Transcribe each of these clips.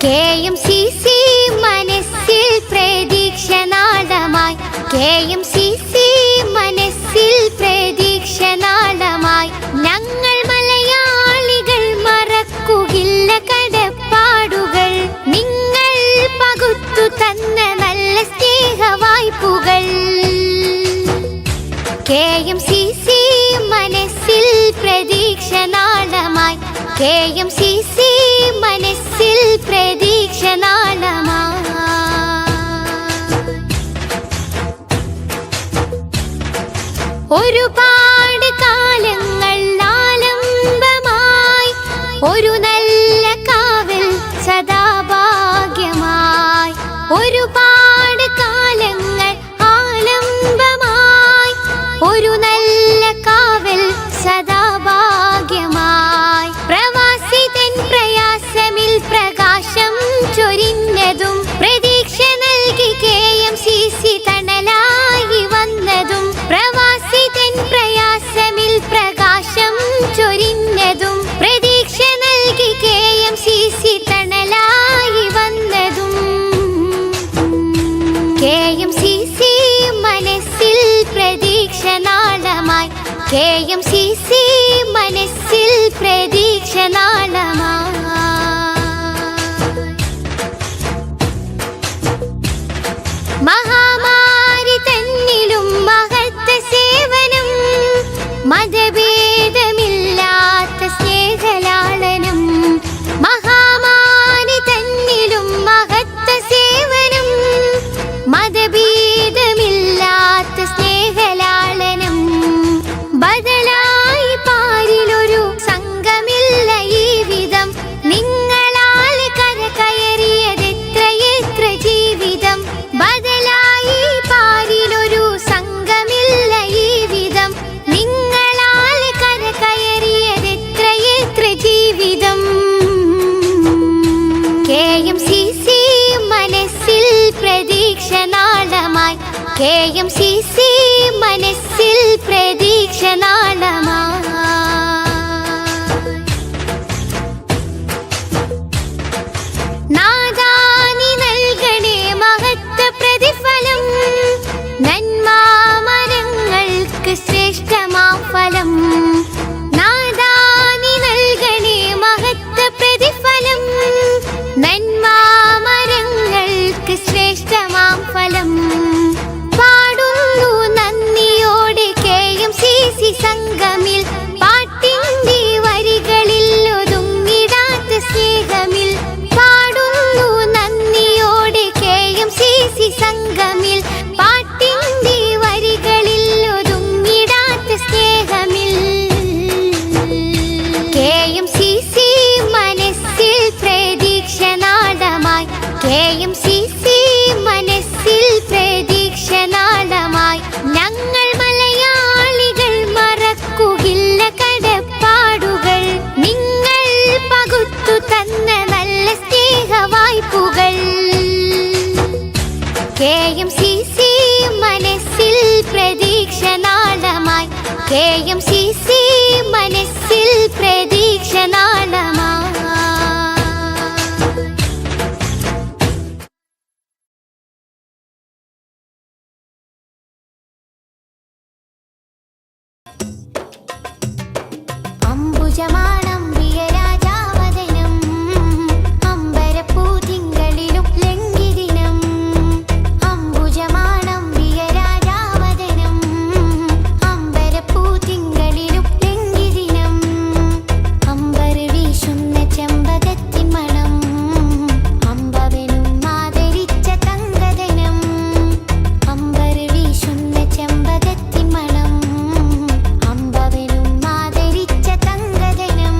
KMCC മനസ്സിൽ പ്രതീക്ഷ നാളമായി, KMCC മനസ്സിൽ പ്രതീക്ഷ നാളമായി. ഞങ്ങൾ മലയാളികൾ മറക്കുകയില്ല കടപ്പാടുകൾ, നിങ്ങൾ പകുത്തു തന്ന നല്ല സ്നേഹവായ്പുകൾ. KMCC മനസ്സിൽ പ്രതീക്ഷ നാളമായി, KMCC മനസ്സിൽ പ്രതീക്ഷ നാളമായി. ഒരുപാട് കാലങ്ങൾ ആലംബമായി, ഒരു നല്ല കാവൽ സദാഭാഗ്യമായി. ഒരുപാട് കാലങ്ങൾ ആലംബമായി, ഒരു നല്ല കാവൽ സദാഭാഗ്യമായി. പ്രവാസി തൻ പ്രയാസമിൽ പ്രകാശം ചൊരിഞ്ഞതും, പ്രതീക്ഷ നൽകി KMCC തണലായി വന്നതും. പ്രവാസി തൻ പ്രയാസമിൽ പ്രകാശം ചൊരിഞ്ഞതും, പ്രതീക്ഷ നൽകി KMCC തണലായി വന്നതും. KMCC മനസ്സിൽ പ്രതീക്ഷ നാളമായി, KMCC മനസ്സിൽ പ്രതീക്ഷ നാളമായി. മഹാമാരി തന്നിലും മഹത്ത സേവനം, മതഭേദമില്ലാത്ത സ്നേഹലാളനം. മഹാമാരി തന്നിലും മഹത്ത സേവനം, മതഭേദമില്ലാത്ത സ്നേഹലാളനം. ബദലായി പാരിലൊരു സംഘമില്ല ഈ വിധം, നിങ്ങളാൽ കരകയറിയതെത്രയെത്ര ജീവിതം. ബദലായി പാരിലൊരു സംഘമില്ല ഈ വിധം, നിങ്ങളാൽ കരകയറിയതെത്രയെത്ര ജീവിതം. KMCC മനസ്സിൽ പ്രതീക്ഷ നാളമായി, KMCC മനസ്സിൽ പ്രതീക്ഷ നാളമായി. നാദാനി നൽകണേ മഹത്വ പ്രതിഫലം, നന്മാമരങ്ങൾക്ക് ശ്രേഷ്ഠമാം ഫലം. നാദാനി നൽകണേ മഹത്വ പ്രതിഫലം, നന്മാമരങ്ങൾക്ക് ശ്രേഷ്ഠമാം ഫലം. പാടുന്നു നന്ദിയോടെ KMCC സംഘമിൽ, പാട്ടിന്റെ വരികളിൽ ഒതുങ്ങിടാത്ത സ്നേഹമിൽ. പാടുന്നു നന്ദിയോടെ KMCC സംഘമിൽ, പാട്ടിന്റെ വരികളിൽ ഒതുങ്ങിടാത്ത സ്നേഹമിൽ. KMCC മനസ്സിൽ പ്രതീക്ഷ നാളമായി, KMCC മനസ്സിൽ പ്രതീക്ഷ നാളമായി. ഞങ്ങൾ മലയാളികൾ മറക്കുകയില്ല കടപ്പാടുകൾ, നിങ്ങൾ പകുത്തു തന്ന നല്ല സ്നേഹവായ്പുകൾ. KMCC മനസ്സിൽ പ്രതീക്ഷ നാളമായി, KMCC മനസ്സിൽ പ്രതീക്ഷ നാളമായി. അംബുജമാണം പ്രിയരാജാവദനം, അമ്പരപ്പൂ തിങ്കളിലും ലംഘിദിനം. അംബുജമാണം പ്രിയരാജാവദനം, അമ്പരപ്പൂ തിങ്കളിലും ലംഘിദിനം. അമ്പർ വീശുന്ന ചെമ്പകത്തിൻ മണം, അമ്പവനും ആദരിച്ച തങ്കദനം. അമ്പർ വീശുന്ന ചെമ്പകത്തിൻ മണം, അമ്പവനും ആദരിച്ച തങ്കദനം.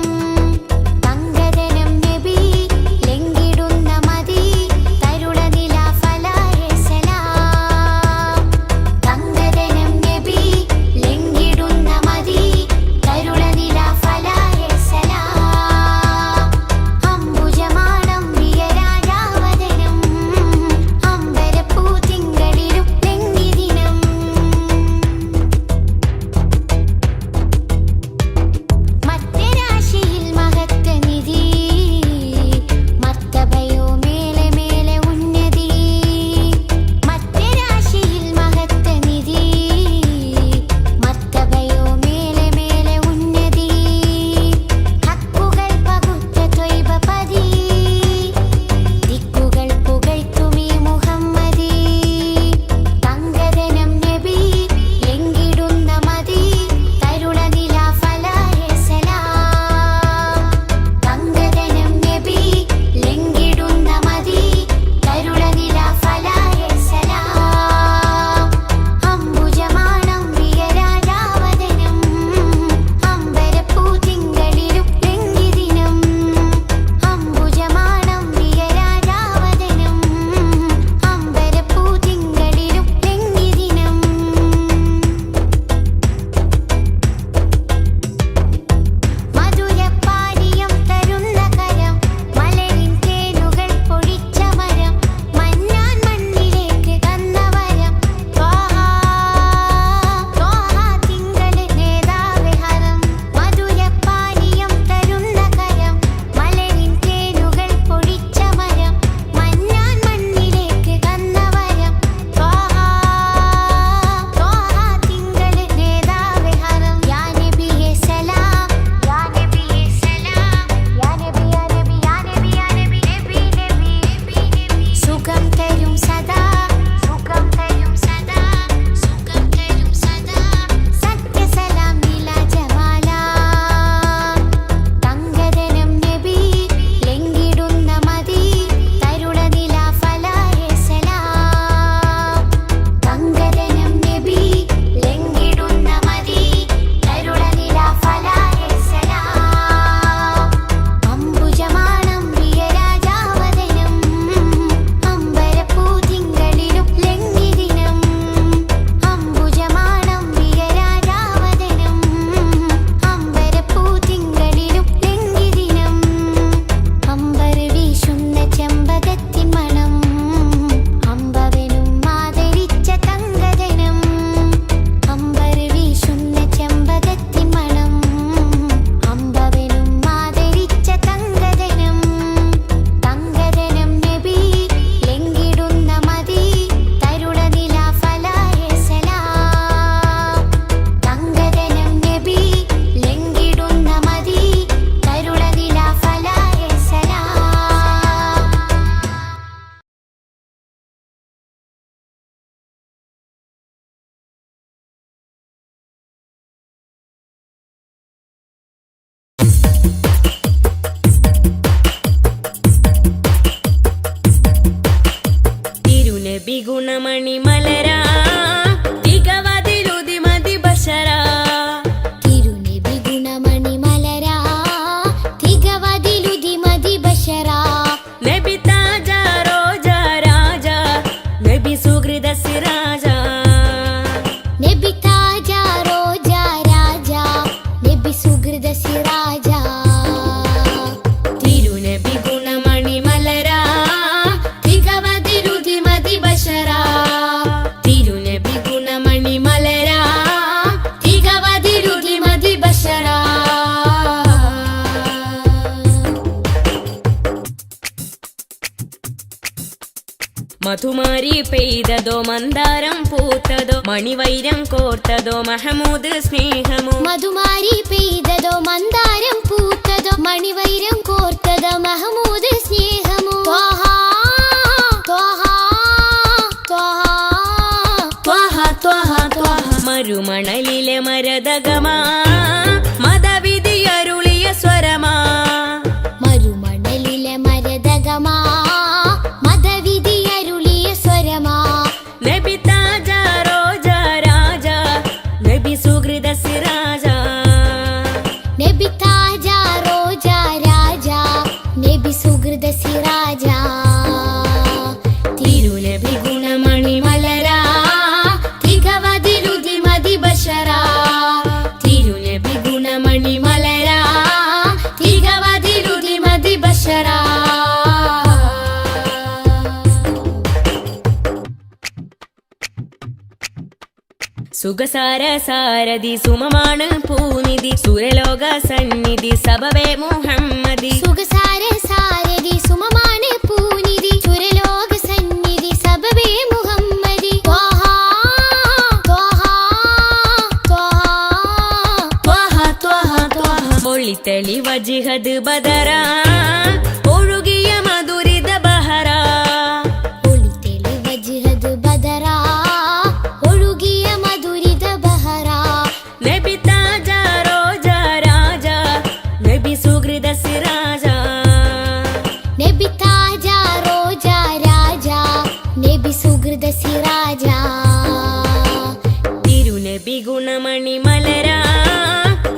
നബി സുഹൃത സിറാജ തിരുനബി ഗുണമണി മലരാ തികവതിരുതി മതി ബശരാ തിരുനബി ഗുണമണി മലരാ തികവതിരുതി മതി ബശരാ മധുമാരി പെയ്തതോ മന്ദാരം പൂത്തതോ മണിവൈരം കോർത്തതോ മഹമൂദ് സ്നേഹമോ മധുമാരി പെയ്തതോ മന്ദാരം പൂത്തതോ മണിവൈരം കോർത്തതോ മഹമൂദ് സ്നേഹമോ ത്വഹ ത്വഹ ത്വഹ ത്വഹ ത്വഹ ത്വഹ മരുമണലിലെ മരതകമാ മതവിധിയരുളിയ സ്വരമാ മരുമണലിലെ മരതകമാ മതവിധിയരുളിയ സ്വരമാ നബി താജ റോജ രാജ നബി സുഹൃത സിറാജ നബി താജ റോജ രാജ നബി സുഹൃത സിറാജ തിരുനബി ഗുണമണി മലരാ തികവതിരുതി മതി ബശരാ തിരുനബി ഗുണമണി മലരാ തികവതിരുതി മതി ബശരാ സുഖസാര സാരഥി സുമമാണ് പൂനിധി സുരലോക സന്നിധി സബവേ മുഹമ്മദി സുഖസാര സാരഥി സുമമാണ് പൂനിധി ചുരലോക സന്നിധി സബബേ മുഹമ്മദി ത്വഹ ത്വഹ ത്വഹ ത്വഹ ത്വഹ ത്വഹ മൊളിത്തളി വജിഹദ് ബദരാ ഒഴുകിയ മധുരിത ബഹരാ ഒളിതെളി വജ്ഹദ് ബദറാ ഒഴുകിയ മധുരിത ബഹറാ നബി താജ റോജ രാജ നബി സുഹൃത സിറാജ നബി താജ റോജ രാജ നബി സുഹൃത സിറാജ തിരുനബി ഗുണമണി മലരാ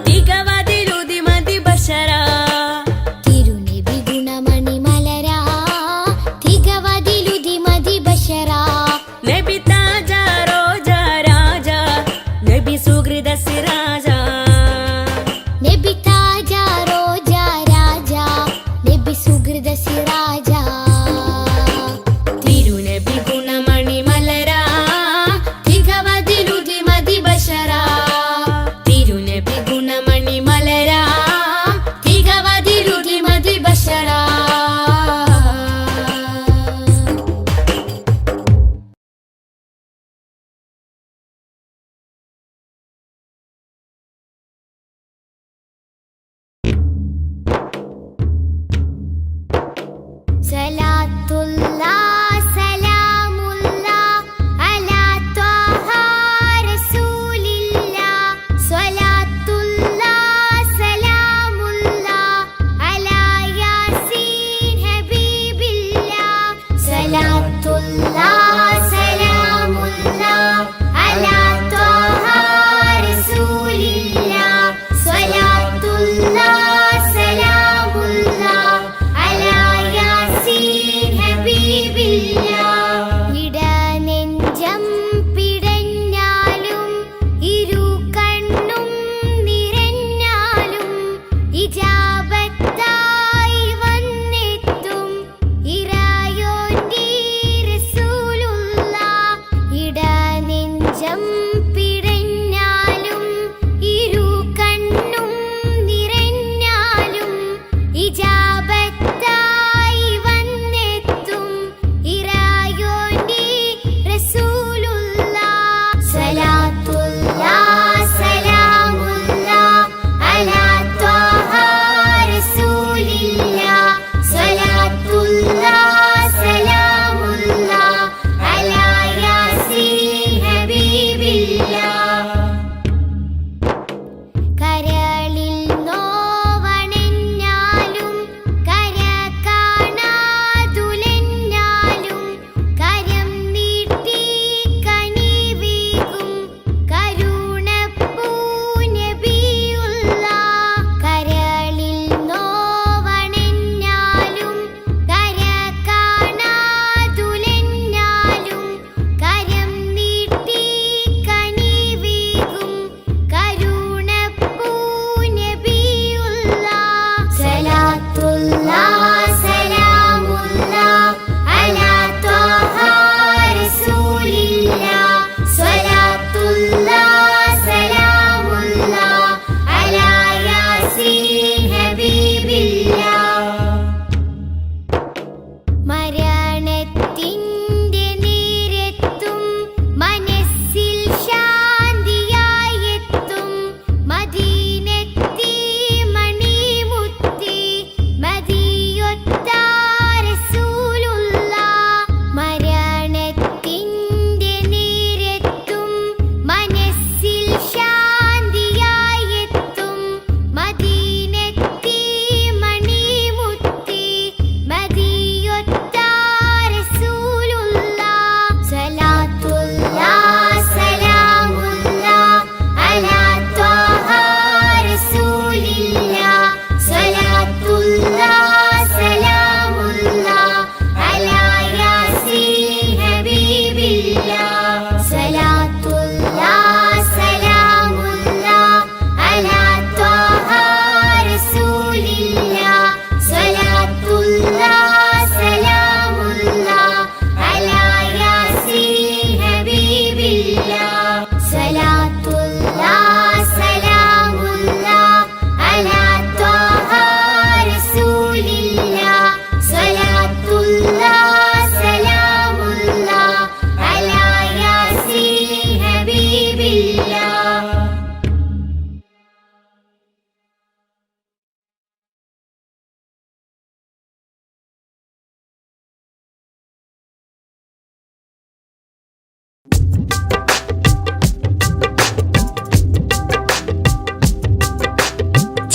തികവതിരുതി മതി ബശരാ തിരുനബി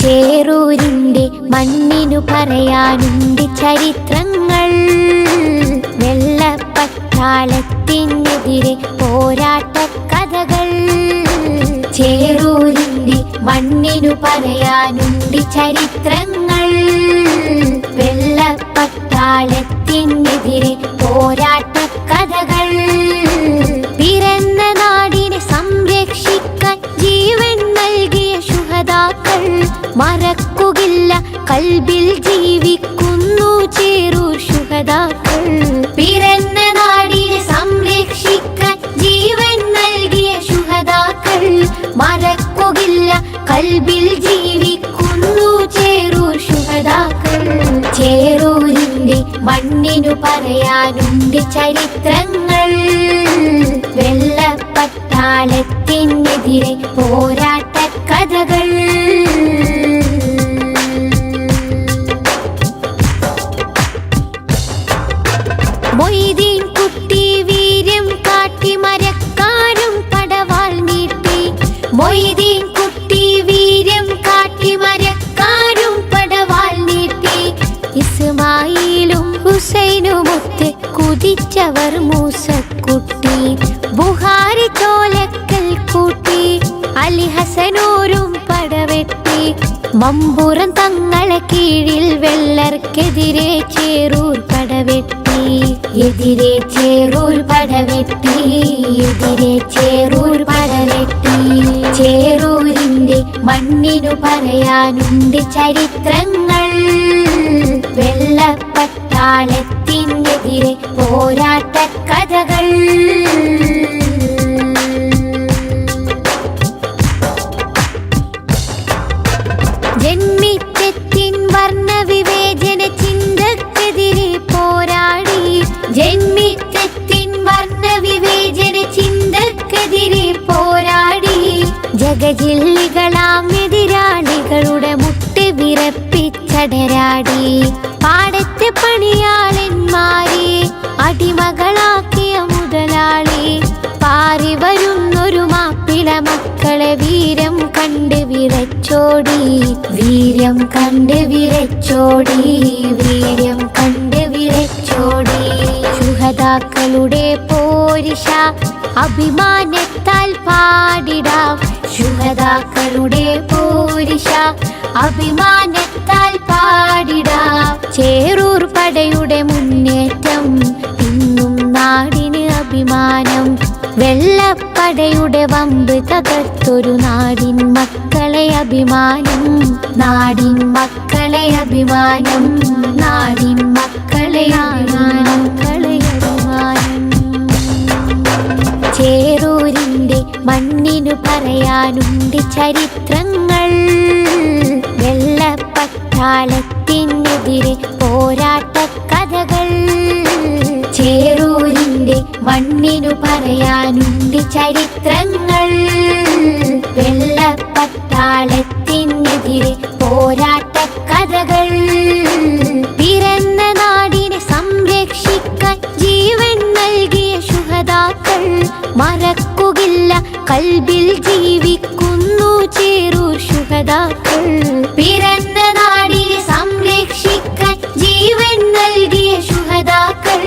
ചേറൂരിന്റെ മണ്ണിനു പറയാനുണ്ട് ചരിത്രങ്ങൾ. വെള്ളപ്പട്ടാളത്തിനെതിരെ പോരാട്ട കഥകൾ. ചേറൂരിന്റെ മണ്ണിനു പറയാനുണ്ട് ചരിത്രങ്ങൾ. വെള്ളപ്പട്ടാളത്തിനെതിരെ പോരാട്ട കഥകൾ. പിറന്ന നാടിനെ സംരക്ഷിക്കാൻ ജീവൻ നൽകിയ ശുഹദാക്കൾ മറക്കുകയില്ല, കൽബിൽ ജീവിക്കുന്നു ചേറൂർ ശുഹദാക്കൾ. പിറന്ന നാടിനെ സംരക്ഷിക്കാൻ ജീവൻ നൽകിയ ശുഹദാക്കൾ മറക്കുകയില്ല, കൽബിൽ ജീവിക്കുന്നു ചേറൂർ ശുഹദാക്കൾ. ചേറൂരിന്റെ മണ്ണിനു പറയാനുണ്ട് ചരിത്രങ്ങൾ. വെള്ളപ്പട്ടാളത്തിനെതിരെ പോരാട്ട കഥകൾ. മൊയ്തീൻ കുട്ടി വീര്യം കാട്ടി മരക്കാരും പടവാൾ നീട്ടി. മൊയ്തീൻ കുട്ടി വീര്യം കാട്ടി മരക്കാരും പടവാൾ നീട്ടി. ഇസ്മായിലും ഹുസൈനുമൊത്ത് കുതിച്ചവർ മൂസക്കുട്ടി. ബുഹാരി ചോലക്കൽ കൂട്ടി അലി ഹസനൂരും പടവെട്ടി. മമ്പുറം തങ്ങളെ കീഴിൽ വെള്ളർക്കെതിരെ ചേറൂർ പടവെട്ടി. എതിരെ ചേറൂർ പടവെട്ടി. എതിരെ ചേറൂർ പടവെട്ടി. ചേറൂരിന്റെ മണ്ണിനു പറയാനുണ്ട് ചരിത്രങ്ങൾ. വെള്ളപ്പട്ടാളത്തിനെതിരെ പോരാട്ട കഥകൾ. ജന്മിത്വത്തിൻ വർണ്ണവിവേചന ചിന്തക്കെതിരെ പോരാടി. ജന്മിത്വത്തിൻ വർണ്ണവിവേചന ചിന്തക്കെതിരെ പോരാടി. ജഗജില്ലികളാം എതിരാളികളുടെ മുട്ട് വിറപ്പിച്ചടരാടി. പാടത്ത് പണിയാളന്മാരെ അടിമകളാക്കിയ മുതലാളി. പാറി വരുന്നൊരു മാപ്പിള മക്കളെ വീരം കണ്ട് വിറച്ചോടി. വീര്യം കണ്ട് വിറച്ചോടി. വീര്യം കണ്ട് വിറച്ചോടി. ശുഹദാക്കളുടെ പോരിഷ അഭിമാനത്താൽ പാടിടാം. ശുഹദാക്കളുടെ പോരിഷ അഭിമാനത്താൽ പാടിടാം. ചേറൂർ പടയുടെ മുന്നേറ്റം ഇന്നും നാടിന് അഭിമാനം. വെള്ളപ്പടയുടെ വമ്പ് തകർത്തൊരു നാടിൻ മക്കളെ അഭിമാനം. നാടിൻ മക്കളെ അഭിമാനം. നാടിൻ മക്കളെ അഭിമാനം. ചേറൂരിന്റെ മണ്ണിനു പറയാനുണ്ട് ചരിത്രങ്ങൾ. വെള്ളപ്പട്ടാളത്തിനെതിരെ പോരാട്ട കഥകൾ. ചേറൂരിന്റെ മണ്ണിനു പറയാനുണ്ട് ചരിത്രങ്ങൾ. വെള്ളപ്പട്ടാളത്തിനെതിരെ പോരാട്ട കഥകൾ. പിറന്ന നാടിനെ സംരക്ഷിക്കാൻ ജീവൻ നൽകിയ ശുഹദാക്കൾ മറക്കുകയില്ല, കൽബിൽ ജീവിക്കുന്നു ചേറൂർ ശുഹദാക്കൾ. പിറന്ന നാടിനെ സംരക്ഷിക്കാൻ ജീവൻ നൽകിയ ശുഹദാക്കൾ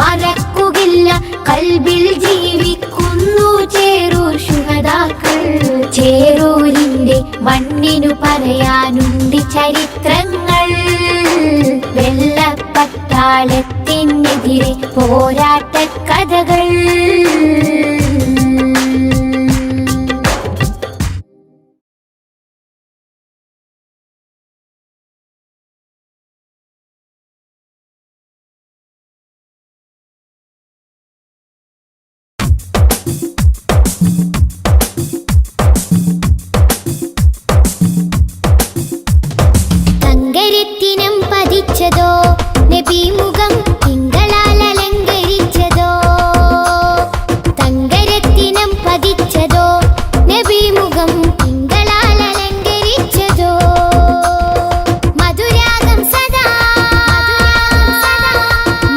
മറക്കുകയില്ല, കൽബിൽ ജീവിക്കുന്നു ചേറൂർ ശുഹദാക്കൾ. ചേറൂരിന്റെ മണ്ണിനു പറയാനുണ്ട് ചരിത്രങ്ങൾ. വെള്ളപ്പട്ടാളത്തിനെതിരെ പോരാട്ട കഥകൾ. തങ്കരത്തിനം പതിച്ചതോ നബി മുഖം തിങ്കളാൽ അലങ്കരിച്ചതോ. തങ്കരത്തിനം പതിച്ചതോ നബി മുഖം തിങ്കളാൽ അലങ്കരിച്ചതോ. മധുരാഗം സദാ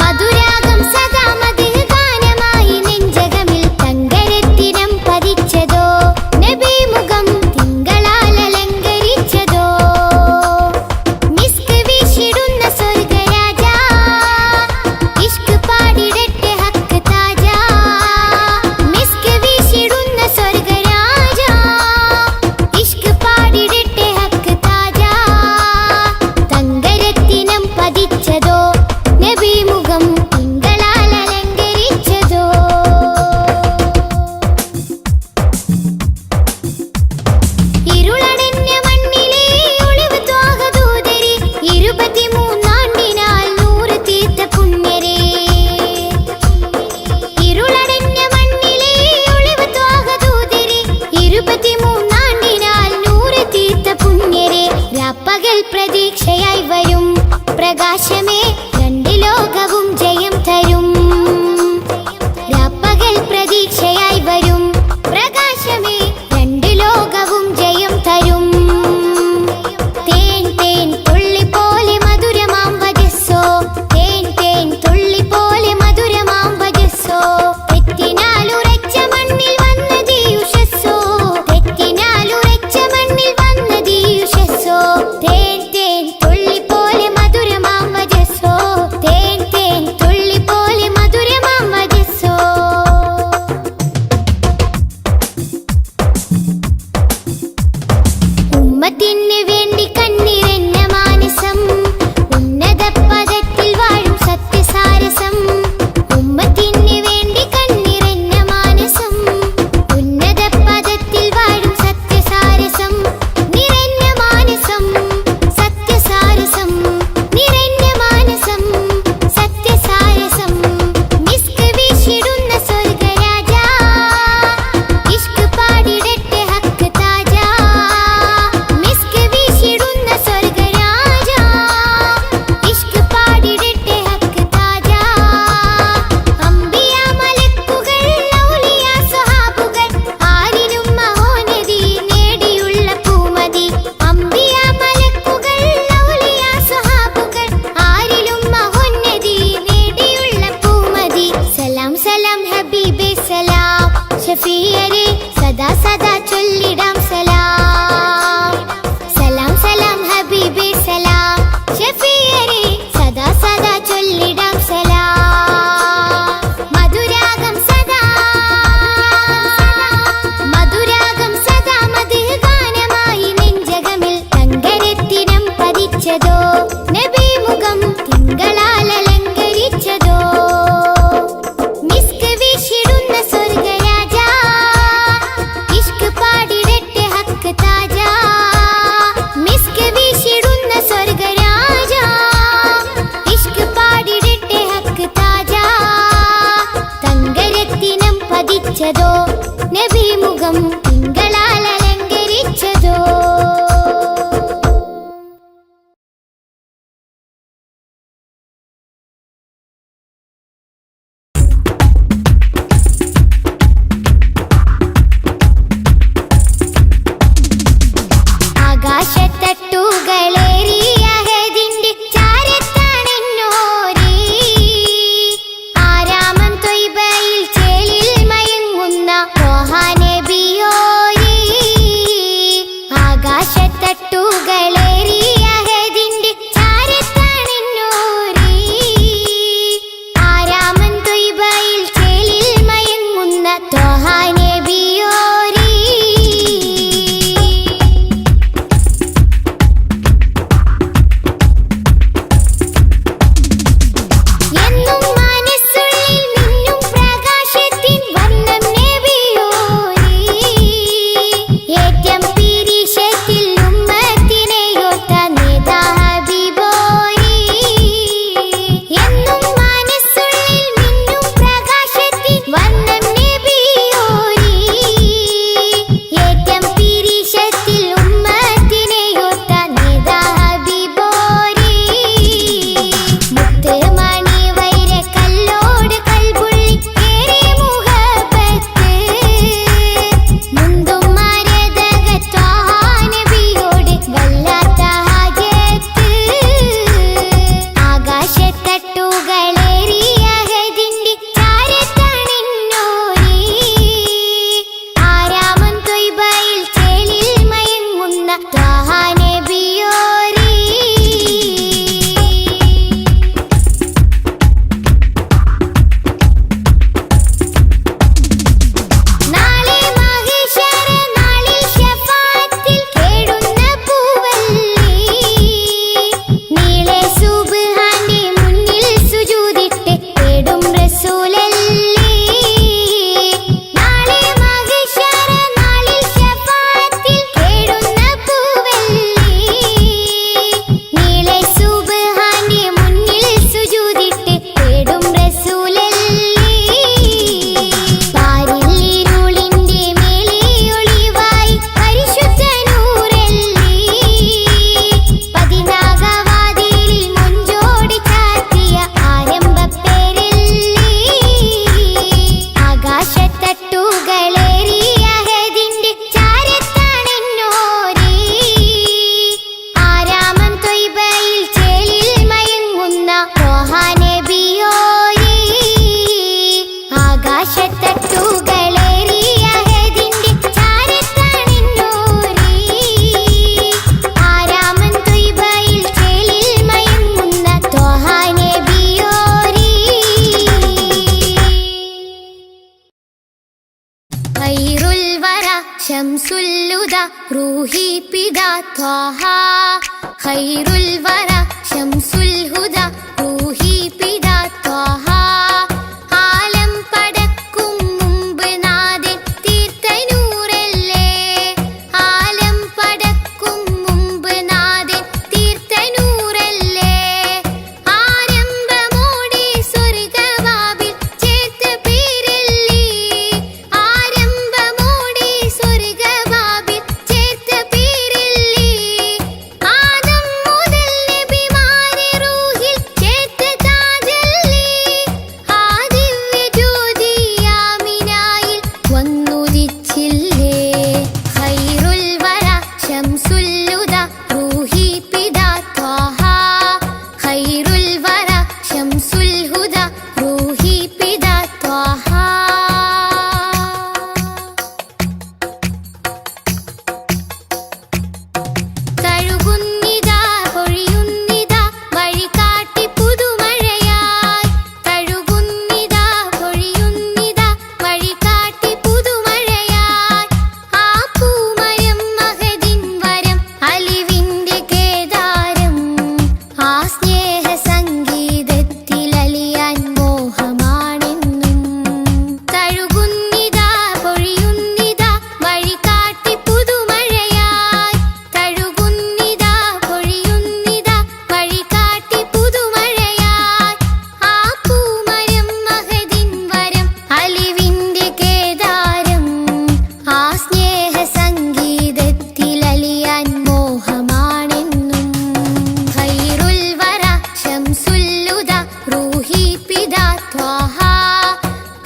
മധുരാഗം സദാ മധുര ഗാനമായി നെഞ്ചകമിൽ. തങ്കരത്തിനം പതിച്ചതോ നബി മുഖം തിങ്കളാൽ അലങ്കരിച്ചതോ. പ്രകാശമേ രണ്ട് ലോകവും ജയം തരും രാപ്പകൽ പ്രതീക്ഷയായി വരും പ്രകാശമേ രണ്ട് ലോകവും ജയം തരും തേൻ തേൻ തുള്ളി പോലെ മധുരമാം വജസ്സോ തേൻ തേൻ തുള്ളി പോലെ മധുരമാം വജസ്സോ തെറ്റിനാലുറച്ച മണ്ണിൽ വന്നത് യുഷസ്സോ തെറ്റിനാലുറച്ച മണ്ണിൽ വന്നത് യുഷസ്സോ തേൻ തേൻ തുള്ളി പോലെ മധുരമാം വജസ്സോ റൂഹി പിതാ ത്വാഹ ഖൈറുൽ വറ ശംസുൽ ഹുദ റൂഹി പിതാ ത്വാഹ ആലം പടക്കും മുമ്പ് നാഥൻ തീർത്ത നൂറല്ലേ ആലം പടക്കും മുമ്പ് നാഥൻ തീർത്ത നൂറല്ലേ ആരംഭമോടെ സ്വർഗവാതിൽ ചേർത്ത പേരല്ലേ ആരംഭമോടെ സ്വർഗവാതിൽ ചേർത്ത പേരല്ലേ ആദം മുതൽ നബിമാരെ റൂഹിൽ ചേർത്ത താജല്ലേ ആ ദിവ്യ ജ്യോതി ആമിനായിൽ വന്നുദിച്ചില്ലേ ഖൈറുൽ വറ ശംസുൽ ഹുദ റൂഹി പിതാ ത്വാഹ ഖൈറുൽ വറ ശംസുൽ ഹുദ റൂഹി പിതാ ത്വാഹ തഴുകുന്നിതാ പൊഴിയുന്നിതാ വഴികാട്ടി പുതുമഴയായി തഴുകുന്നിതാ പൊഴിയുന്നിതാ വഴികാട്ടി പുതുമഴയായി ആ പൂമരം മഹദിൻ വരം അലിവിന്റെ കേദാരം ആ സ്നേഹ സംഗീതത്തിൽ അലിയാൻ മോഹമാണെന്നും തഴുകുന്നിതാ പൊഴിയുന്നിതാ വഴികാട്ടി പുതുമഴയായി തഴുകുന്നിതാ പൊഴിയുന്നിതാ വഴികാട്ടി പുതുമഴയായി ആ പൂമരം മഹദിൻ വരം അലിവിന്റെ കേദാരം ആ സ്നേഹ സംഗീതത്തിൽ അലിയാൻ മോഹമാണെന്നും ഖൈറുൽ വറ ശംസുൽ ഹുദ റൂഹി പിതാ ത്വാഹ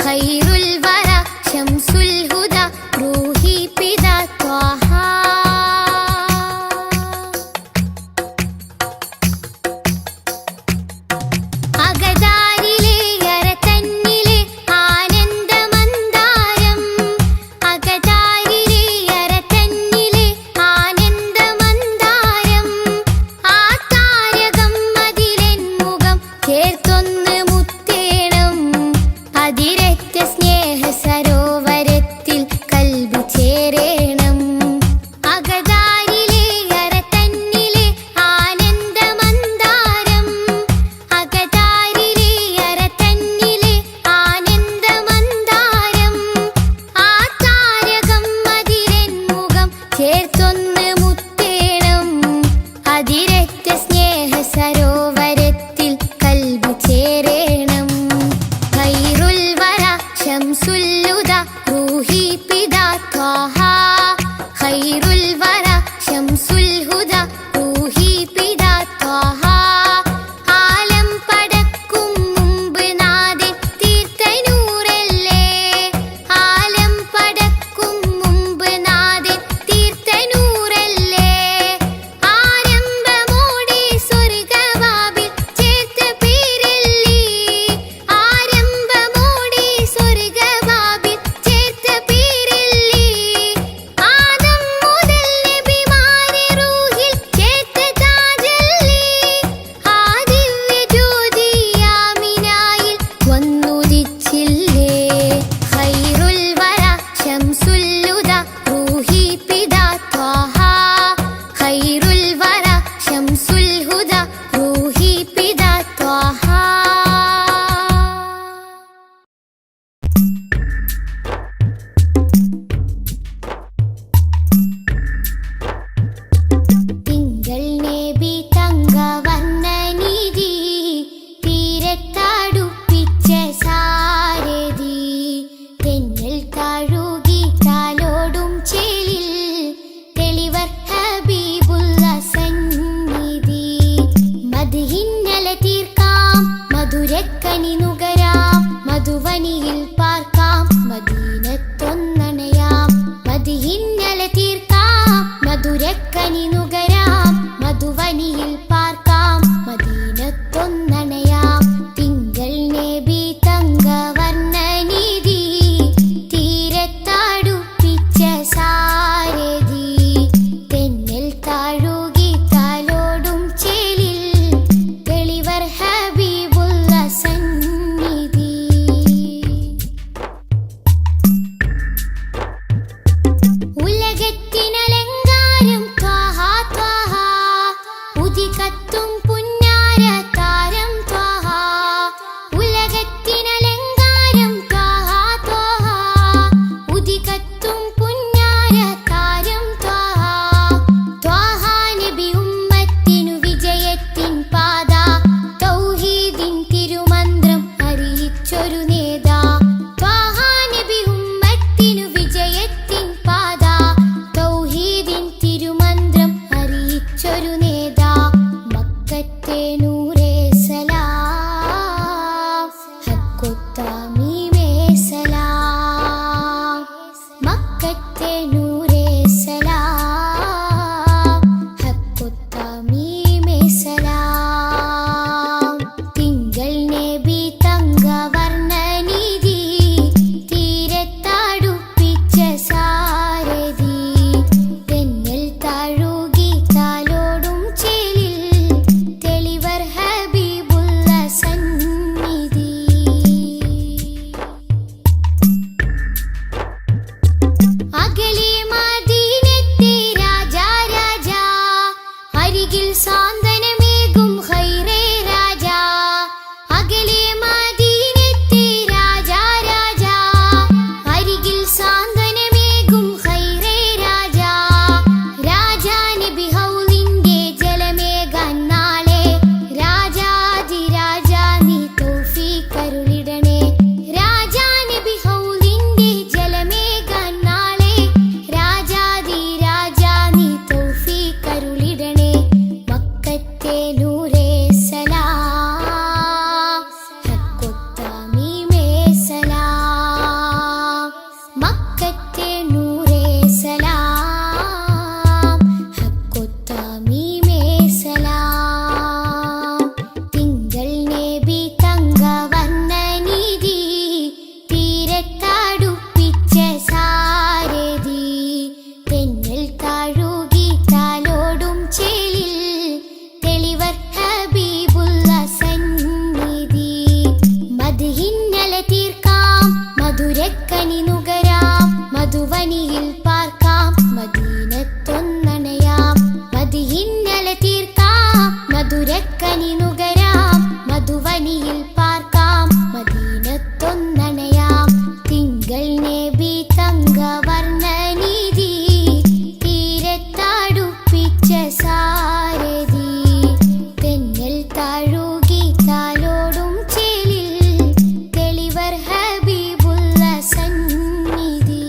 ഖൈറുൽ വറ ശംസുൽ ഹുദ റൂഹി പിതാ ത്വാഹ അകതാരിലെ അരതന്നിലെ ആനന്ദമന്ദാരം അകതാരിലെ അരതന്നിലെ ആനന്ദമന്ദാരം ആ താരകം അതിലെൻ മുഖം ചേർത്തൊന്ന് മുത്തേണം അതിരറ്റ സ്നേഹ സരോവരത്തിൽ കൽബ് ചേരേണം അകതാരിലെ അരതന്നിലെ ആനന്ദമന്ദാരം അകതാരിലെ അരതന്നിലെ ആനന്ദമന്ദാരം ആ താരകം അതിലെൻ മുഖം ചേർത്തൊന്ന് മുത്തേണം അതിരറ്റ സ്നേഹ സരോവരത്തിൽ കൽബ് ചേരേണം ഖൈറുൽ വറ ശംസുൽ ഹുദ റൂഹി പിതാ ത്വാഹ ഖൈറുൽ വറ ശംസുൽ ഹുദ റൂഹി പിതാ ത്വാഹ ആലം പടക്കും മുമ്പ് നാഥൻ തീർത്ത നൂറല്ലേ ആലം പടക്കും മുമ്പ് നാഥൻ തീർത്ത നൂറല്ലേ ആരംഭമോടെ ഉദികത്തും പുന്നാര താരം ത്വഹ ഉലകത്തിനലങ്കാരം ത്വഹ ത്വഹ ഉദികത്തും പുന്നാര താരം ത്വഹ ത്വഹ നബി ഉമ്മത്തിനു വിജയത്തിൻ പാത തൗഹീദിൻ തിരുമന്ത്രം അറിയിച്ചൊരു നേതാ ത്വഹ നബി ഉമ്മത്തിനു വിജയത്തിൻ പാത തൗഹീദിൻ തിരുമന്ത്രം അറിയിച്ചൊരു നേതാ മക്കത്തെ നൂറേ സലാം ഹക്കൊത്താമീമേ സലാം മക്കത്തെ നൂറേ സലാം ഹക്കൊത്താമീമേ സലാം തിങ്കൾ നബി തങ്കവർണ്ണനിധി തീരത്തടുപ്പിച്ച സാരഥി തെന്നൽ താഴുകി താലോടും ചേലിൽ തെളിവർ ഹബീബുള്ള സന്നിധി അകലെ മദീനത്തെ രാജാ രാജാ അരികിൽ സാന്ത്വനമേകും ഖൈറേ രാജാ അകലെ മദീനത്തെ രാജാ രാജാ അരികിൽ സാന്ത്വനമേകും ഖൈറേ രാജാ രാജാ നബി ഹൗലിന്റെ ജലമേകാൻ നാളെ രാജാതിരാജാ നീ തൗഫീഖ് അരുളിടണേ രാജാ നബി ഹൗലിന്റെ ജലമേകാൻ നാളെ രാജാതിരാജാ നീ തൗഫീഖ് അരുളിടണേ മക്കത്തെ നൂറേ സലാം ഹക്കൊത്താമീമേ സലാം മക്കത്തെ നൂറേ സലാം ഹക്കൊത്താമീമേ സലാം തിങ്കൾ നബി തങ്കവർണ്ണനിധി തീരത്തടുപ്പിച്ച സാരഥി തെന്നൽ താഴുകി താലോടും ചേലിൽ തെളിവർ ഹബീബുള്ള സന്നിധി മദ്ഹിന്നല തീർക്കാം മധുരക്കനി നുകരാം മധുവനിയിൽ പാർക്കാം മദീനത്തൊന്നണയാം മദ്ഹിന്നല തീർക്കാം മധുരക്കനി നുകരാം മധുവനിയിൽ പാർക്കാം മദീനത്തൊന്നണയാം തിങ്കൾ നബി തങ്കവർണ്ണനിധി തീരത്തടുപ്പിച്ച സാരഥി തെന്നൽ താഴുകി താലോടും ചേലിൽ തെളിവർ ഹബീബുള്ള സന്നിധി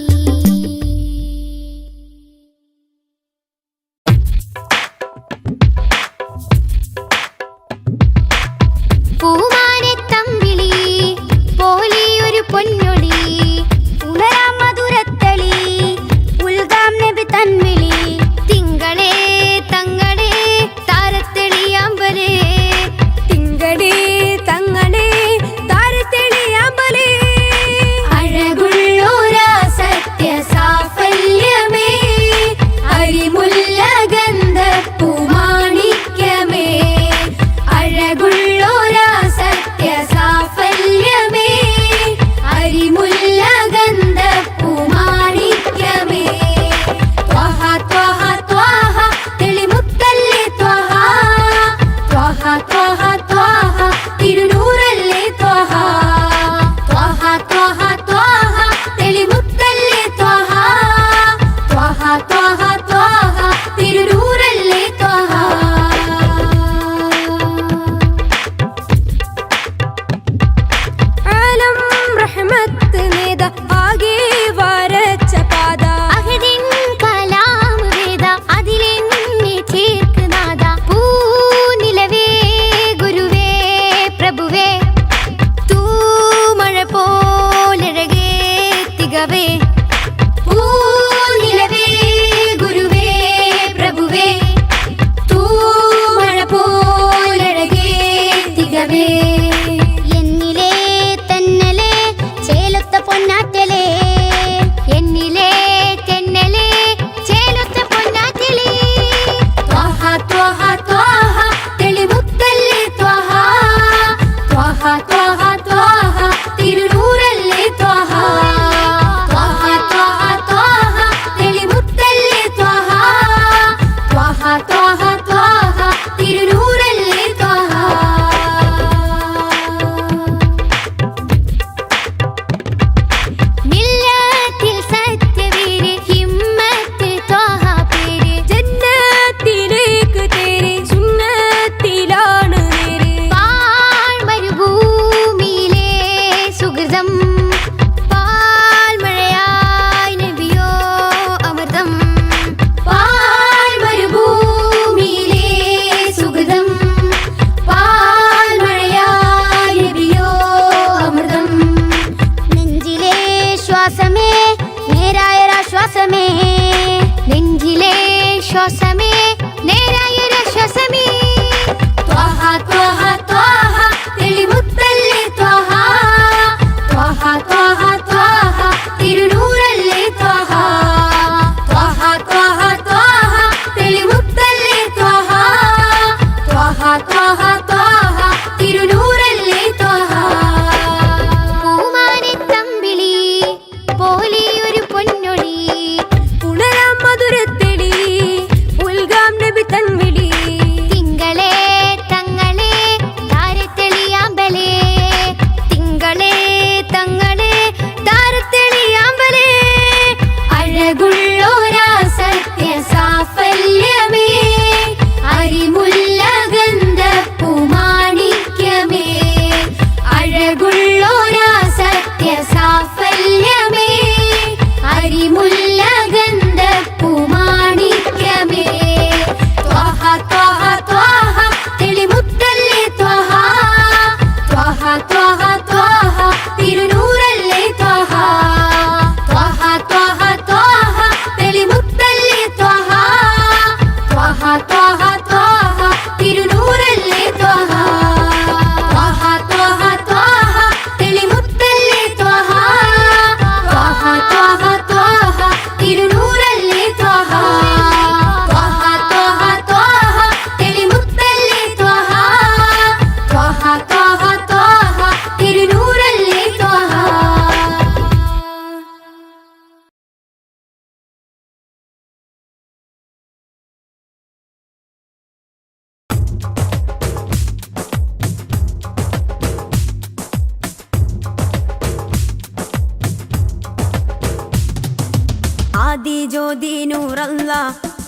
ആദി ജ്യോതി നൂറല്ലാ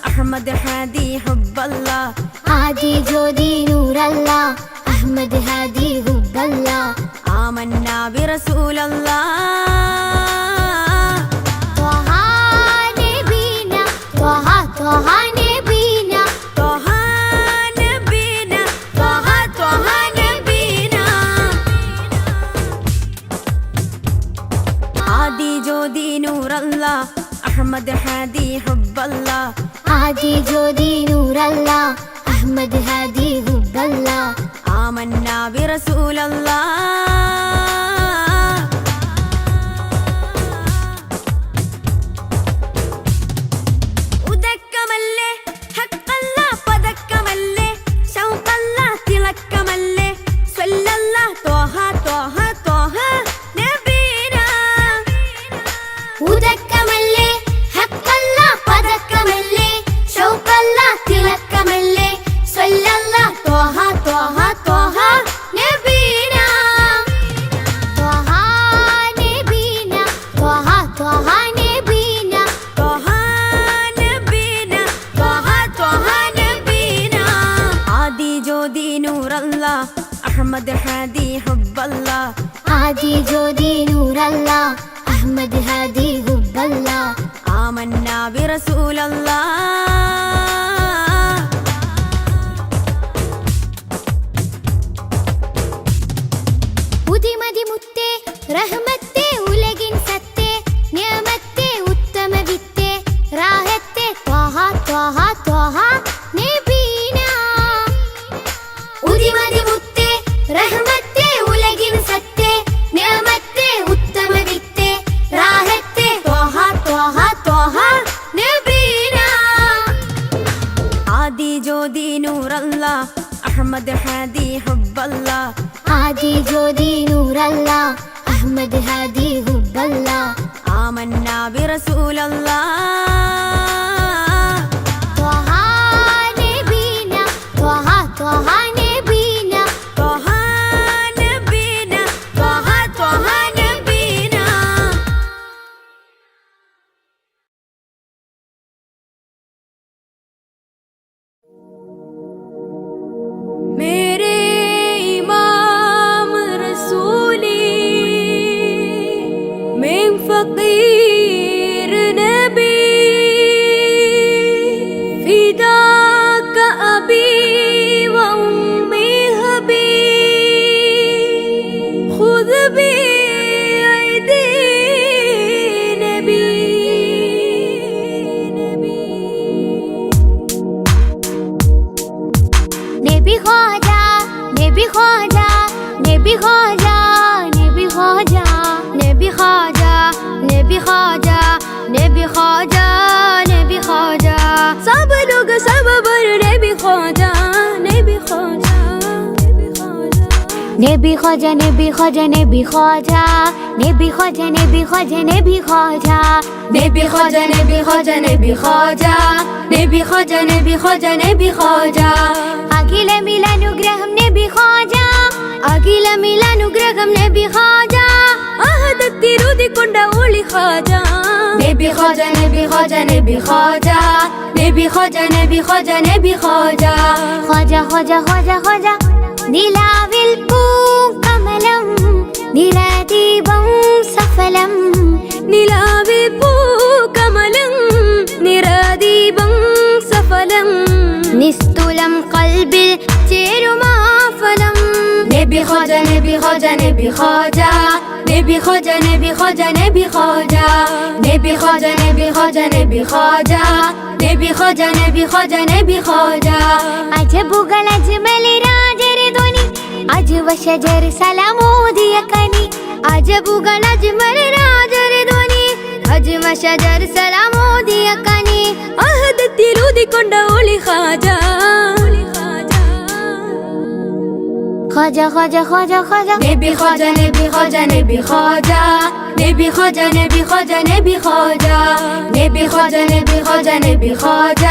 അഹ്മദ് ഹാദി ഹുബ്ബല്ലാ ആദി ജ്യോതി നൂറല്ലാ അഹ്മദ് ഹാദി ഹുബ്ബല്ലാ ആമന്നാ ബിറസൂലല്ലാ ത്വഹ നബീന ത്വഹ ത്വഹ നബീന ത്വഹ നബീന ത്വഹ ത്വഹ നബീന ആദി ജ്യോതി നൂറല്ലാ അഹ്മദ് ഹാദി ഹുബ്ബല്ലാ ആദി ജ്യോതി നൂറല്ലാ അഹ്മദ് ഹാദി ഹുബ്ബല്ലാ ആമന്നാ ബിറസൂലല്ലാ ഉദക്കമല്ലേ ഹഖല്ലാ പദക്കമല്ലേ ശൗഖല്ലാ തിളക്കമല്ലേ സ്വല്ലല്ലാ ത്വഹ ത്വഹ ത്വഹ നബീനാ ഉദക്കമല്ലേ ഹഖല്ലാ പദക്കമല്ലേ ശൗഖല്ലാ തിളക്കമല്ലേ സ്വല്ലല്ലാ ത്വഹ ത്വഹ ത്വഹ നബീനാ ത്വഹ നബീന ത്വഹ ത്വഹ നബീന ത്വഹ നബീന ത്വഹ ത്വഹ നബീന ആദി ജ്യോതി നൂറല്ലാ അഹ്മദ് ഹാദി ഹുബ്ബല്ലാ ആദി ജ്യോതി നൂറല്ലാ അഹ്മദ് ഹാദി ഹുബ്ബല്ലാ ആമന്നാ ബിറസൂലല്ലാ ഉദിമതി മുത്തേ റഹ്മത്തേ ഉലകിൻ സത്തേ നിയമത്തേ ഉത്തമ വിത്തേ റാഹത്തേ ത്വഹ ത്വഹ ത്വഹ നബീന ഉദിമതി മുത്തേ റഹ്മത്തേ ഉലകിൻ സത്തേ നിയമത്തേ ഉത്തമ വിത്തേ റാഹത്തേ ത്വഹ ത്വഹ ത്വഹ നബീന ആദി ജ്യോതി നൂറല്ലാ അഹ്മദ് ഹാദി ഹുബ്ബല്ലാ ആദി ജ്യോതി നൂറല്ലാ അഹ്മദ് ഹാദി ഹുബ്ബല്ലാ ആമന്നാ ബിറസൂലല്ലാ ത്വഹ നബീന ത്വഹ ത്വഹ നബീന ത്വഹ നബീന ത്വഹ ത്വഹ നബീന मेरे इमाम रसूली मैं फकीर नबी फिदा का अबी व उम्मी हबी खुद भी ऐदी नबी നബി ഖാജ നബി ഖാജ നബി ഖാജ നബി ഖാജ നബി ഖാജ നബി ഖാജ നബി ഖാജ നബി ഖാജ सब लोग सब बर नबी ख्वाजा नबी ख्वाजा നബി ഖാജ നബി ഖാജ നബി ഖാജ നബി ഖാജ നബി ഖാജ നബി ഖാജ नबी ख्वाजा नबी ख्वाजा नबी ख्वाजा नबी ख्वाजा नबी ख्वाजा नबी ख्वाजा അഖില മിലാനുഗ്രഹം നബി ഖാജ അഖില മിലാനുഗ്രഹം നബി ഖാജ അഹദത്തിരുതിക്കൊണ്ട ഒളി ഖാജ നബി ഖാജ നബി ഖാജ നബി ഖാജ നബി ഖാജ നബി ഖാജ നബി ഖാജ ഖാജ ഖാജ ഖാജ ഖാജ നിലാവിൽ പൂക്കമലം നിറദീപം സഫലം നിലാവേ പൂകമലം നിറദീപം സഫലം നിസ്തുലം കൽബിൽ ചേരുമാ ഫലം നബി ഖാജ നബി ഖാജ നബി ഖാജ നബി ഖാജ നബി ഖാജ നബി ഖാജ നബി ഖാജ നബി ഖാജ നബി ഖാജ നബി ഖാജ നബി ഖാജ നബി ഖാജ അജബുകൾ അജ്മൽ രാജര ധ്വനി അജ്വ ശജർ സലമോദിയ കനി അജബുകൾ അജ്മൽ രാജര ധ്വനി അജ്വ ശജർ സലമോദിയ കനി അഹദത്തിരുതിക്കൊണ്ട ഒളി ഖാജ ഖാജ ഖാജ ഖാജ ഖാജ നബി ഖാജ നബി ഖാജ നബി ഖാജ നബി ഖാജ നബി ഖാജ നബി ഖാജ നബി ഖാജ നബി ഖാജ നബി ഖാജ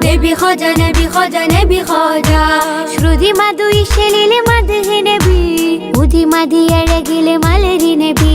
നബി ഖാജ നബി ഖാജ നബി ഖാജ ശ്രുതി മധു ഇശലിലെ മദ്ഹ് നബി ഉദി മതി അഴകിലെ മലരി നബി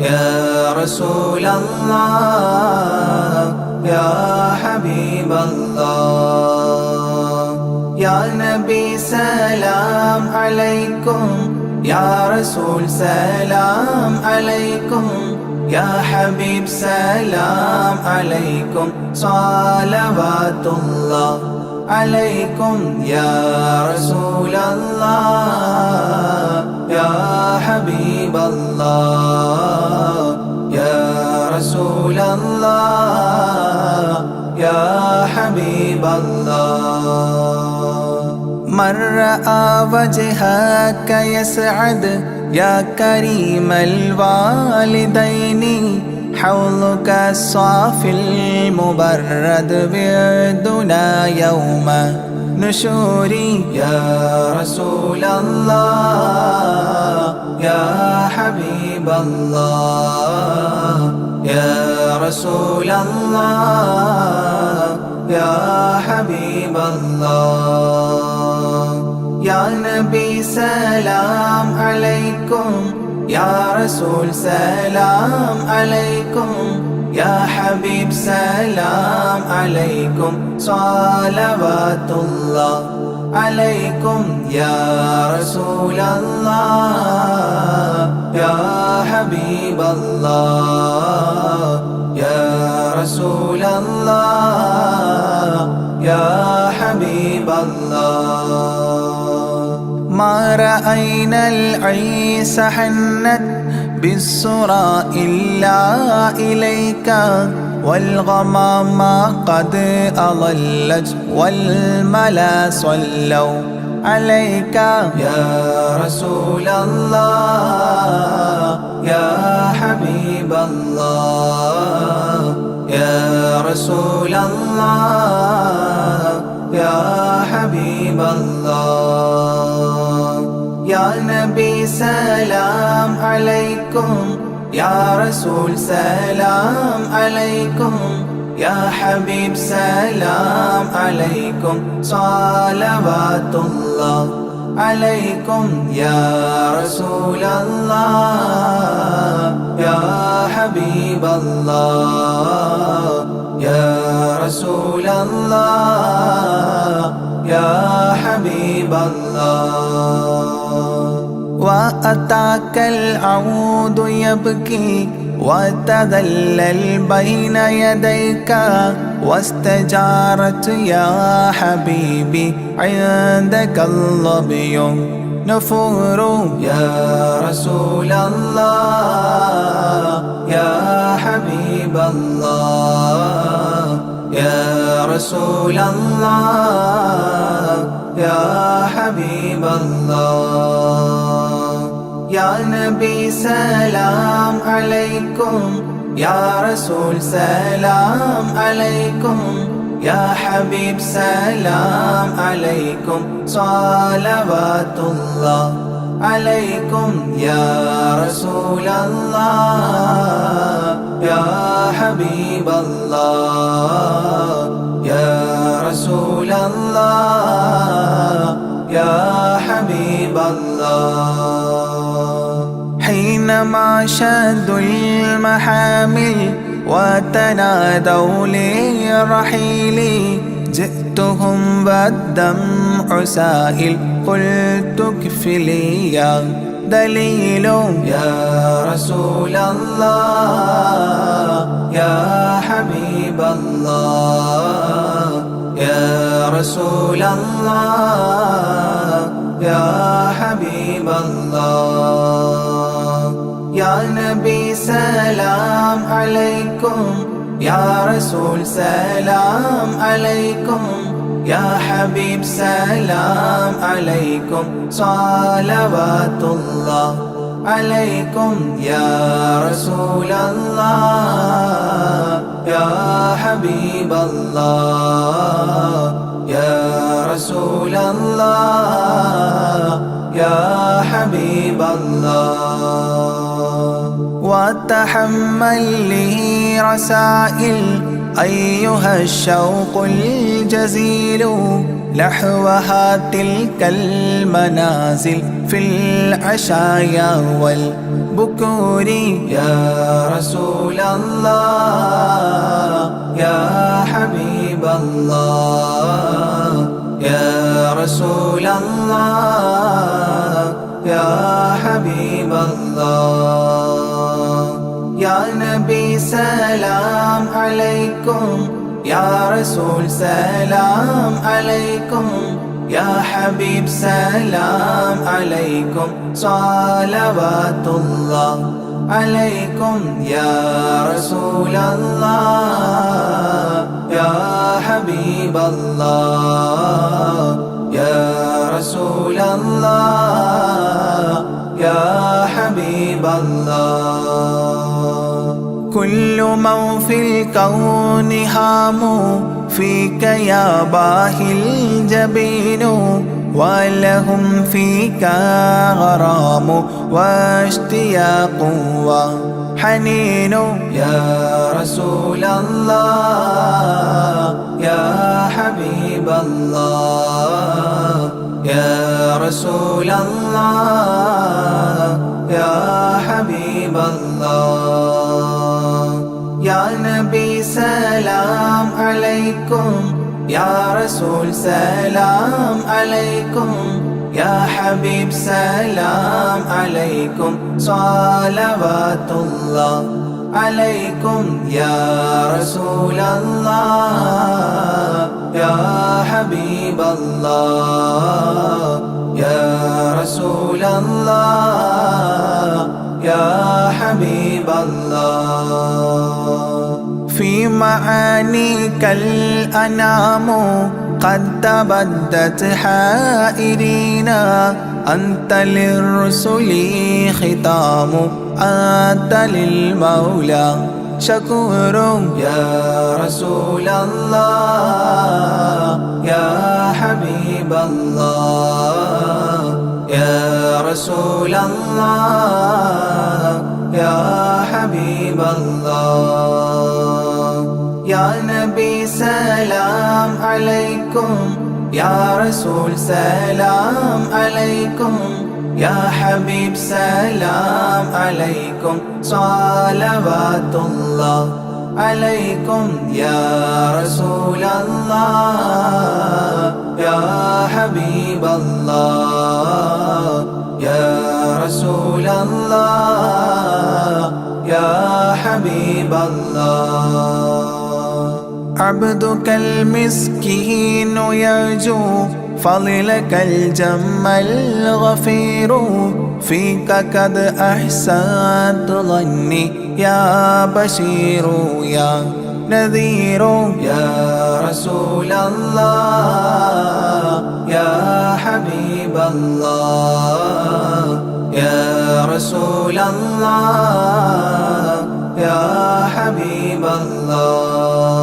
يا رسول الله يا حبيب الله يا نبي سلام عليكم يا رسول سلام عليكم يا حبيب سلام عليكم صلوات الله عليكم يا رسول الله يا حبيب الله يا رسول الله يا حبيب الله من رأى وجهك يسعد يا كريم الوالدين حوضك الصافي المبرد وردنا يوم نشوري يا رسول الله يا حبيب الله يا رسول الله يا حبيب الله يا نبي سلام عليكم يا رسول سلام عليكم يا حبيب سلام عليكم صلوات الله عليكم يا رسول الله يا حبيب الله يا رسول الله يا حبيب الله ما رأينا العيس حنت بالسرى إلا إليك والغمام قد أضلت والملا صلوا عليك يا رسول الله يا حبيب الله يا رسول الله يا حبيب الله يا نبي سلام عليكم يا رسول سلام عليكم يا حبيب سلام عليكم صلوات الله عليكم يا رسول الله يا حبيب الله يا رسول الله يا حبيب الله وأتاك العود يبكي وتذلل بين يديك واستجارت يا حبيبي عندك الظبي نفور يا رسول الله يا حبيب الله يا رسول الله يا حبيب الله يا نبي سلام عليكم يا رسول سلام عليكم يا حبيب سلام عليكم صلوات الله عليكم يا رسول الله يا حبيب الله يا رسول الله يا حبيب الله حينما شدوا المحامل وتنادوا للرحيل جئتهم والدمع سائل قلت اكفلي يا دليل يا رسول الله يا حبيب الله يا رسول الله يا حبيب الله يا نبي سلام عليكم يا رسول سلام عليكم يا حبيب سلام عليكم صلوات الله عليكم يا رسول الله يا حبيب الله يا رسول الله يا حبيب الله وتحمل لي رسائل أيها الشوق الجزيل نحوها تلك المنازل في العشايا والبكور. يا رسول الله يا حبيب الله يا رسول الله يا حبيب الله. يا نبي سلام عليكم يا رسول سلام عليكم يا حبيب سلام عليكم صلوات الله عليكم. يا رسول الله يا حبيب الله يا رسول الله يا حبيب الله. كل من في الكون هام فيك يا باهي الجبين ولهم فيك غرام واشتياق وحنين. يا رسول الله يا حبيب الله يا رسول الله يا حبيب الله. يا نبي سلام عليكم يا رسول سلام عليكم يا حبيب سلام عليكم صلوات الله عليكم. يا رسول الله يا حبيب الله يا رسول الله يا حبيب الله. في معانيك الأنام قد تبدت حائرين أنت للرسل ختام أنت للمولى شكور. يا رسول الله يا حبيب الله يا رسول الله يا حبيب الله. يا نبي سلام عليكم يا رسول سلام عليكم يا حبيب سلام عليكم صلوات الله عليكم. يا رسول الله يا حبيب الله يا رسول الله يا حبيب الله. عبدك المسكين يرجو فضلك الجم الغفير فيك قد أحسنت ظني يا بشير يا نذير. يا رسول الله يا حبيب الله يا رسول الله يا حبيب الله.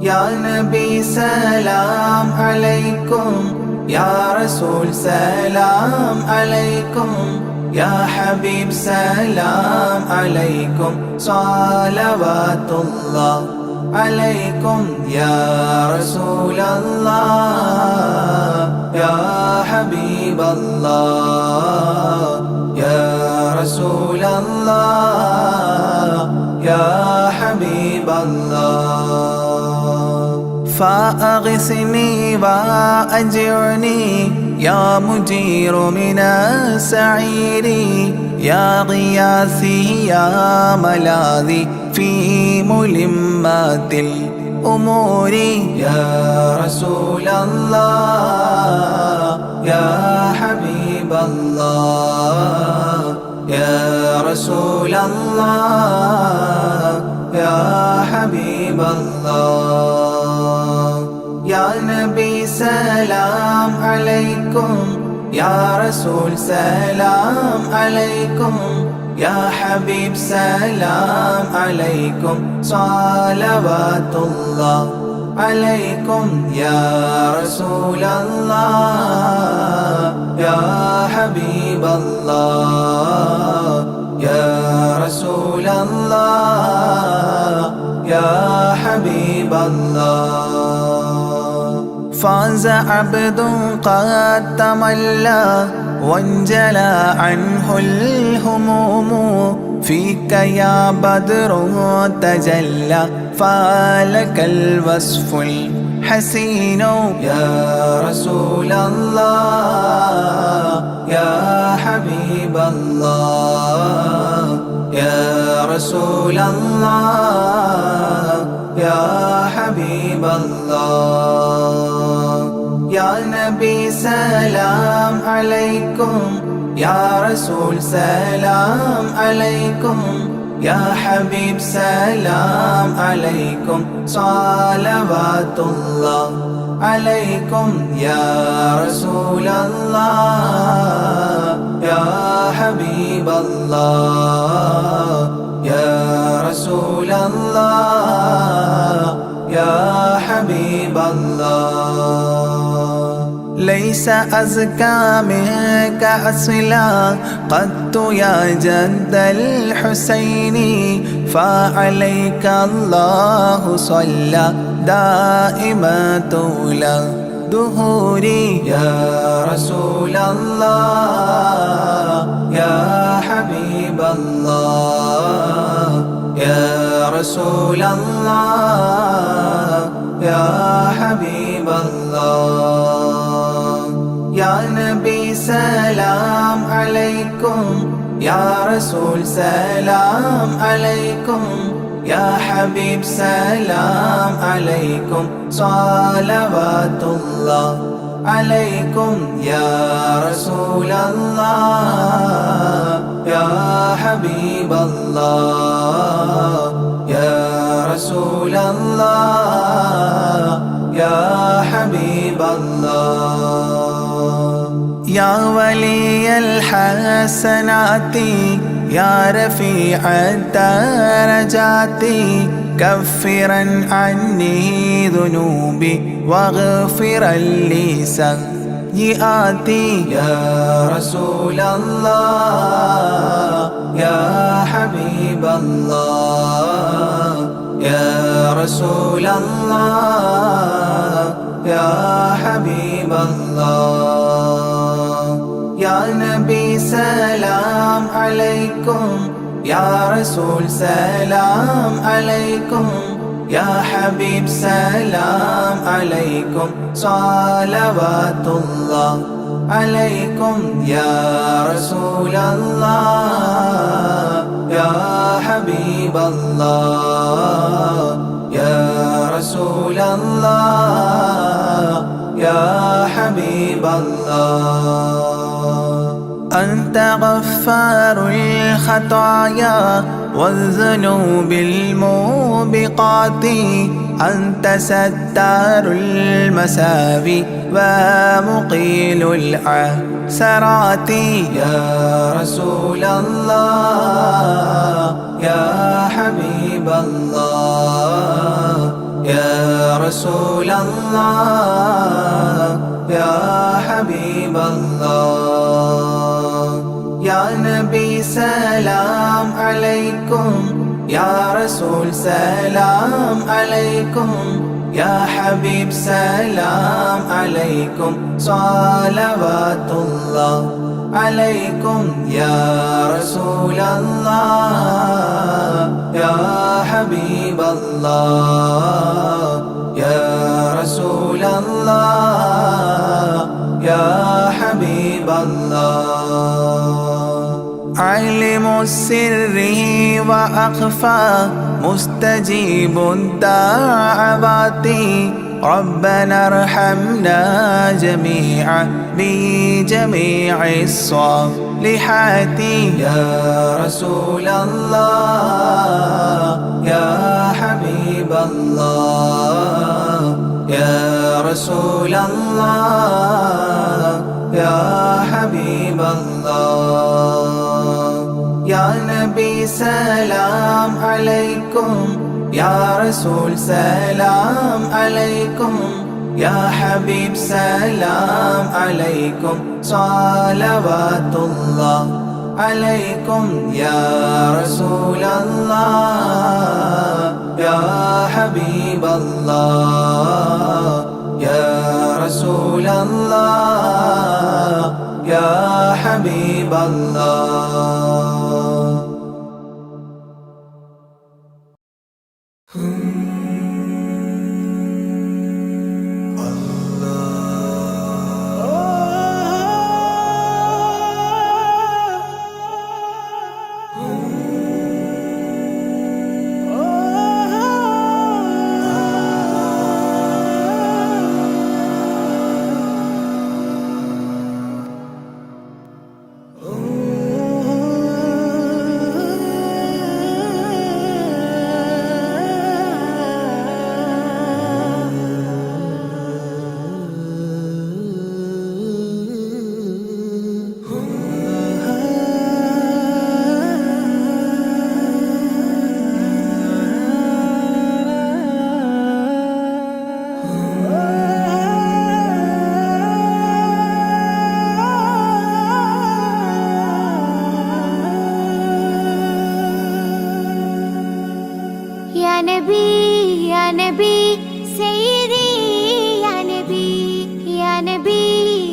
يا نبي سلام عليكم يا رسول سلام عليكم يا حبيب سلام عليكم صلوات الله عليكم. يا رسول الله يا حبيب الله يا رسول الله يا حبيب الله. فأغثني وأجرني يا مجير من السعير يا غياثي يا ملاذي في ملمات الأمور. يا رسول الله يا حبيب الله يا رسول الله يا حبيب الله. يا نبي سلام عليكم يا رسول سلام عليكم يا حبيب سلام عليكم صلوات الله عليكم. يا رسول الله يا حبيب الله يا رسول الله يا حبيب الله. فاز عبد قد تملى وانجلى عنه الهموم فيك يا بدر تجلى فلك الوصف الحسين يا رسول الله يا حبيب الله يا رسول الله يا حبيب الله يا نبي سلام عليكم يا رسول سلام عليكم يا حبيب سلام عليكم صلوات الله عليكم يا رسول الله يا حبيب الله يا رسول الله يا حبيب الله ليس أزكى منك أصلا قدت يا جد الحسين فعليك الله صلى دائما طول دهوري يا رسول الله يا حبيب الله يا رسول الله يا حبيب الله يا نبي سلام عليكم يا رسول سلام عليكم يا حبيب سلام عليكم صلوات الله عليكم يا رسول الله يا حبيب الله يا رسول الله يا حبيب الله يا ولي الحسنات يا رفيع الدرجات كفرا عني ذنوبي واغفرا لي سيئاتي يا رسول الله يا حبيب الله يا رسول الله يا حبيب الله يا نبي سلام عليكم يا رسول سلام عليكم يا حبيب سلام عليكم صلوات الله عليكم يا رسول الله يا حبيب الله يا رسول الله يا حبيب الله أنت غفار الخطايا والذنوب الموبقات أنت ستار المساوي ومقيل العثرات يا رسول الله يا حبيب الله يا رسول الله يا حبيب الله يا نبي سلام عليكم يا رسول سلام عليكم يا حبيب سلام عليكم صلوات الله عليكم يا رسول الله يا حبيب الله يا رسول الله يا حبيب الله عالم السر وأخفى مستجيب الدعوات ربنا ارحمنا جميعا بجميع الصالحات يا رسول الله يا حبيب الله يا رسول الله يا حبيب الله يا نبي سلام عليكم يا رسول سلام عليكم يا حبيب سلام عليكم صلوات الله عليكم يا رسول الله يا حبيب الله يا رسول الله يا حبيب الله. या नबी सैयदी या नबी या नबी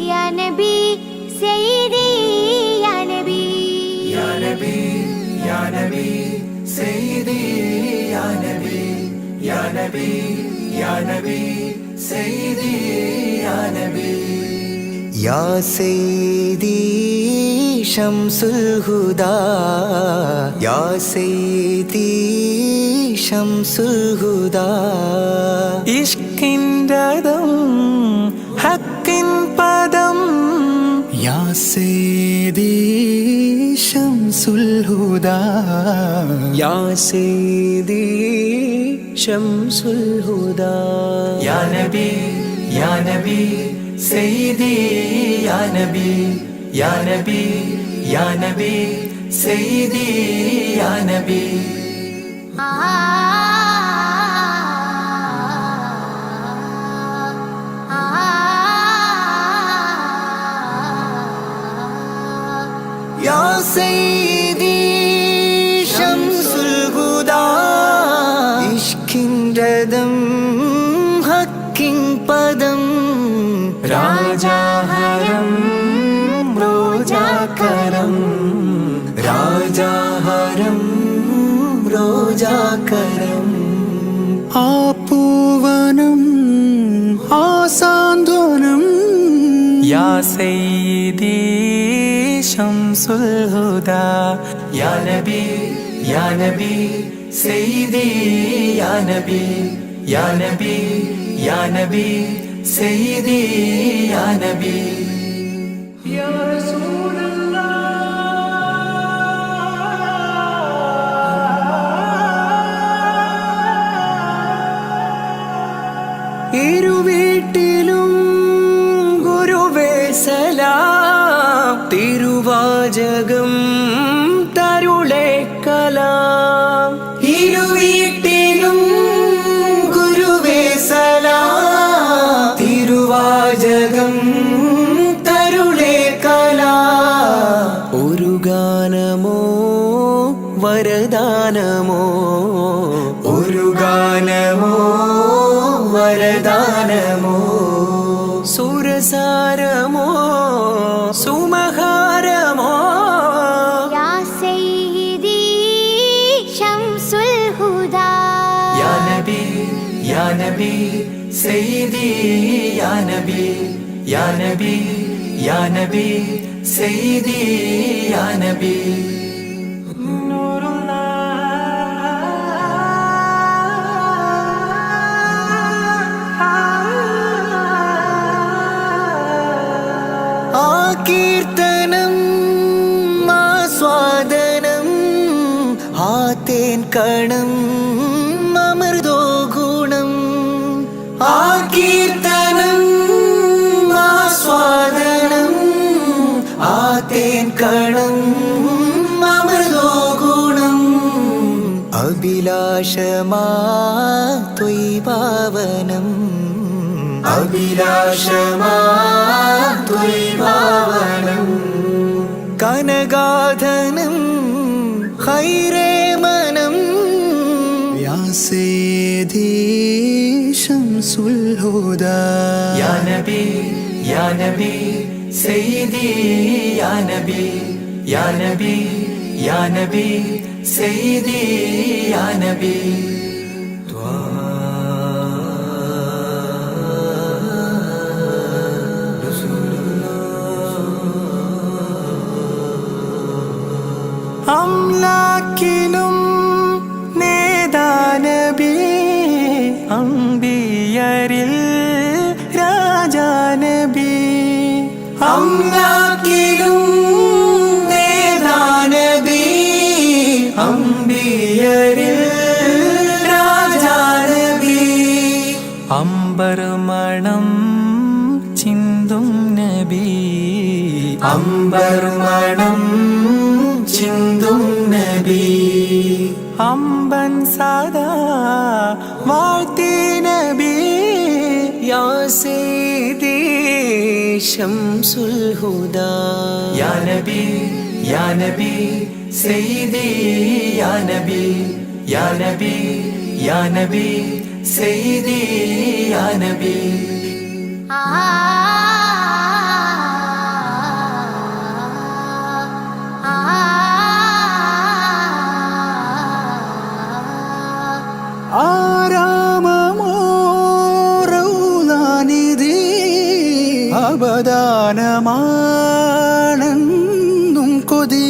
या नबी सैयदी या नबी या नबी या नबी सैयदी या नबी या नबी या नबी सैयदी या नबी या सैयदी शम्सुल हुदा या सैयदी शम्सुल हुदा इश्किंददम हक्किन पदम या सैयदी शम्सुल हुदा या सैयदी शम्सुल हुदा या नबी सैयदी या नबी या नबी या नबी सैयदी या नबी या सैयदी शम्सुल हुदा इश्किन रदम हक्किन पदम राजा हरम रोजा करम राजा हरम रोजा करम आपूवनम आसांत्वनम या सैयदी शम्सुल हुदा या नबी सैयदी या नबी या नबी या नबी सैयदी या नबी या रसूल ഇരുവീട്ടിലും ഗുരുവേ സലാം തിരുവാചകം തരുളേ കലാം ഇരുവീട്ടിലും ഗുരുവേ സലാം തിരുവാചകം തരുളേ കലാം ഒരു ഗാനമോ വരദാനമോ ഒരു ഗാനമോ വരദാനമോ സുരസാരമോ സുമഹാരമോ या सैयदी शम्सुल हुदा या नबी सैयदी या नबी या नबी या नबी सैयदी या नबी കീർത്തനം ആസ്വാദനം ആതേൻ കണം അമൃതോ ഗുണം ആ കീർത്തനം ആസ്വാദനം ആതേൻ കണം അമൃതോ ഗുണം അഭിലാഷമാ ത്വയ്പാവനം അഭിലാഷമാ ത്വയ്പാവനം കനകാധനം ഹൈരേ മനം യാ സൈയദി ശംസുൽ ഹുദാ യാ നബി യാ നബി സയ്യിദി യാ നബി യാ നബി യാ നബി സയ്യിദി യാ നബി അംലാക്കിലും നേദാനബി അംബിയരിൽ രാജാനബി അംലാക്കിലും നേദാനബി അംബിയരിൽ രാജാനബി അംബർമണം ചിന്തും നബി അംബർമണം ചിന്തും നബി അമ്പൻ സദാ വാഴ്ത്തി നബി യാ സയ്യിദി ശംസുൽ ഹുദാ യാ നബി യാ നബി സയ്യിദി യാ നബി യാ നബി യാ നബി സയ്യിദി യാ നബി ആരാമമോറൗലാനിധി അബദാനമാണെന്നും കൊതി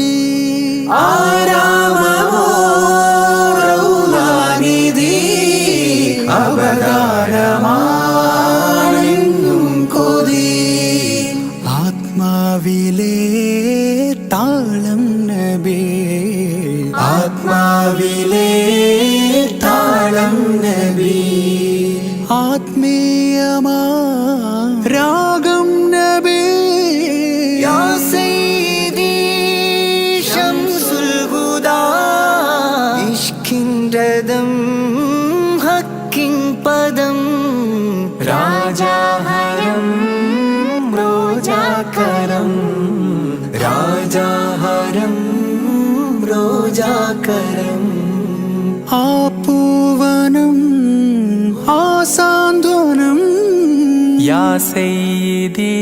ആരാമമോറൗലാനിധി അബദാനമാണെന്നും കൊതി ആത്മാവിലെ താളം നബി ആത്മാവിലെ താളം നബി ആത്മീയമാ രാഗം നബി യാ സയ്യിദി ശംസുൽ ഹുദാ ഇഷ്കിൻ രഥം ഹക്കിൻ പദം രാജാഹരം റോജാകരം രാജാഹരം റോജാകരം ആ പൂവനം ആ സാന്ത്വനം യാ സയ്യിദി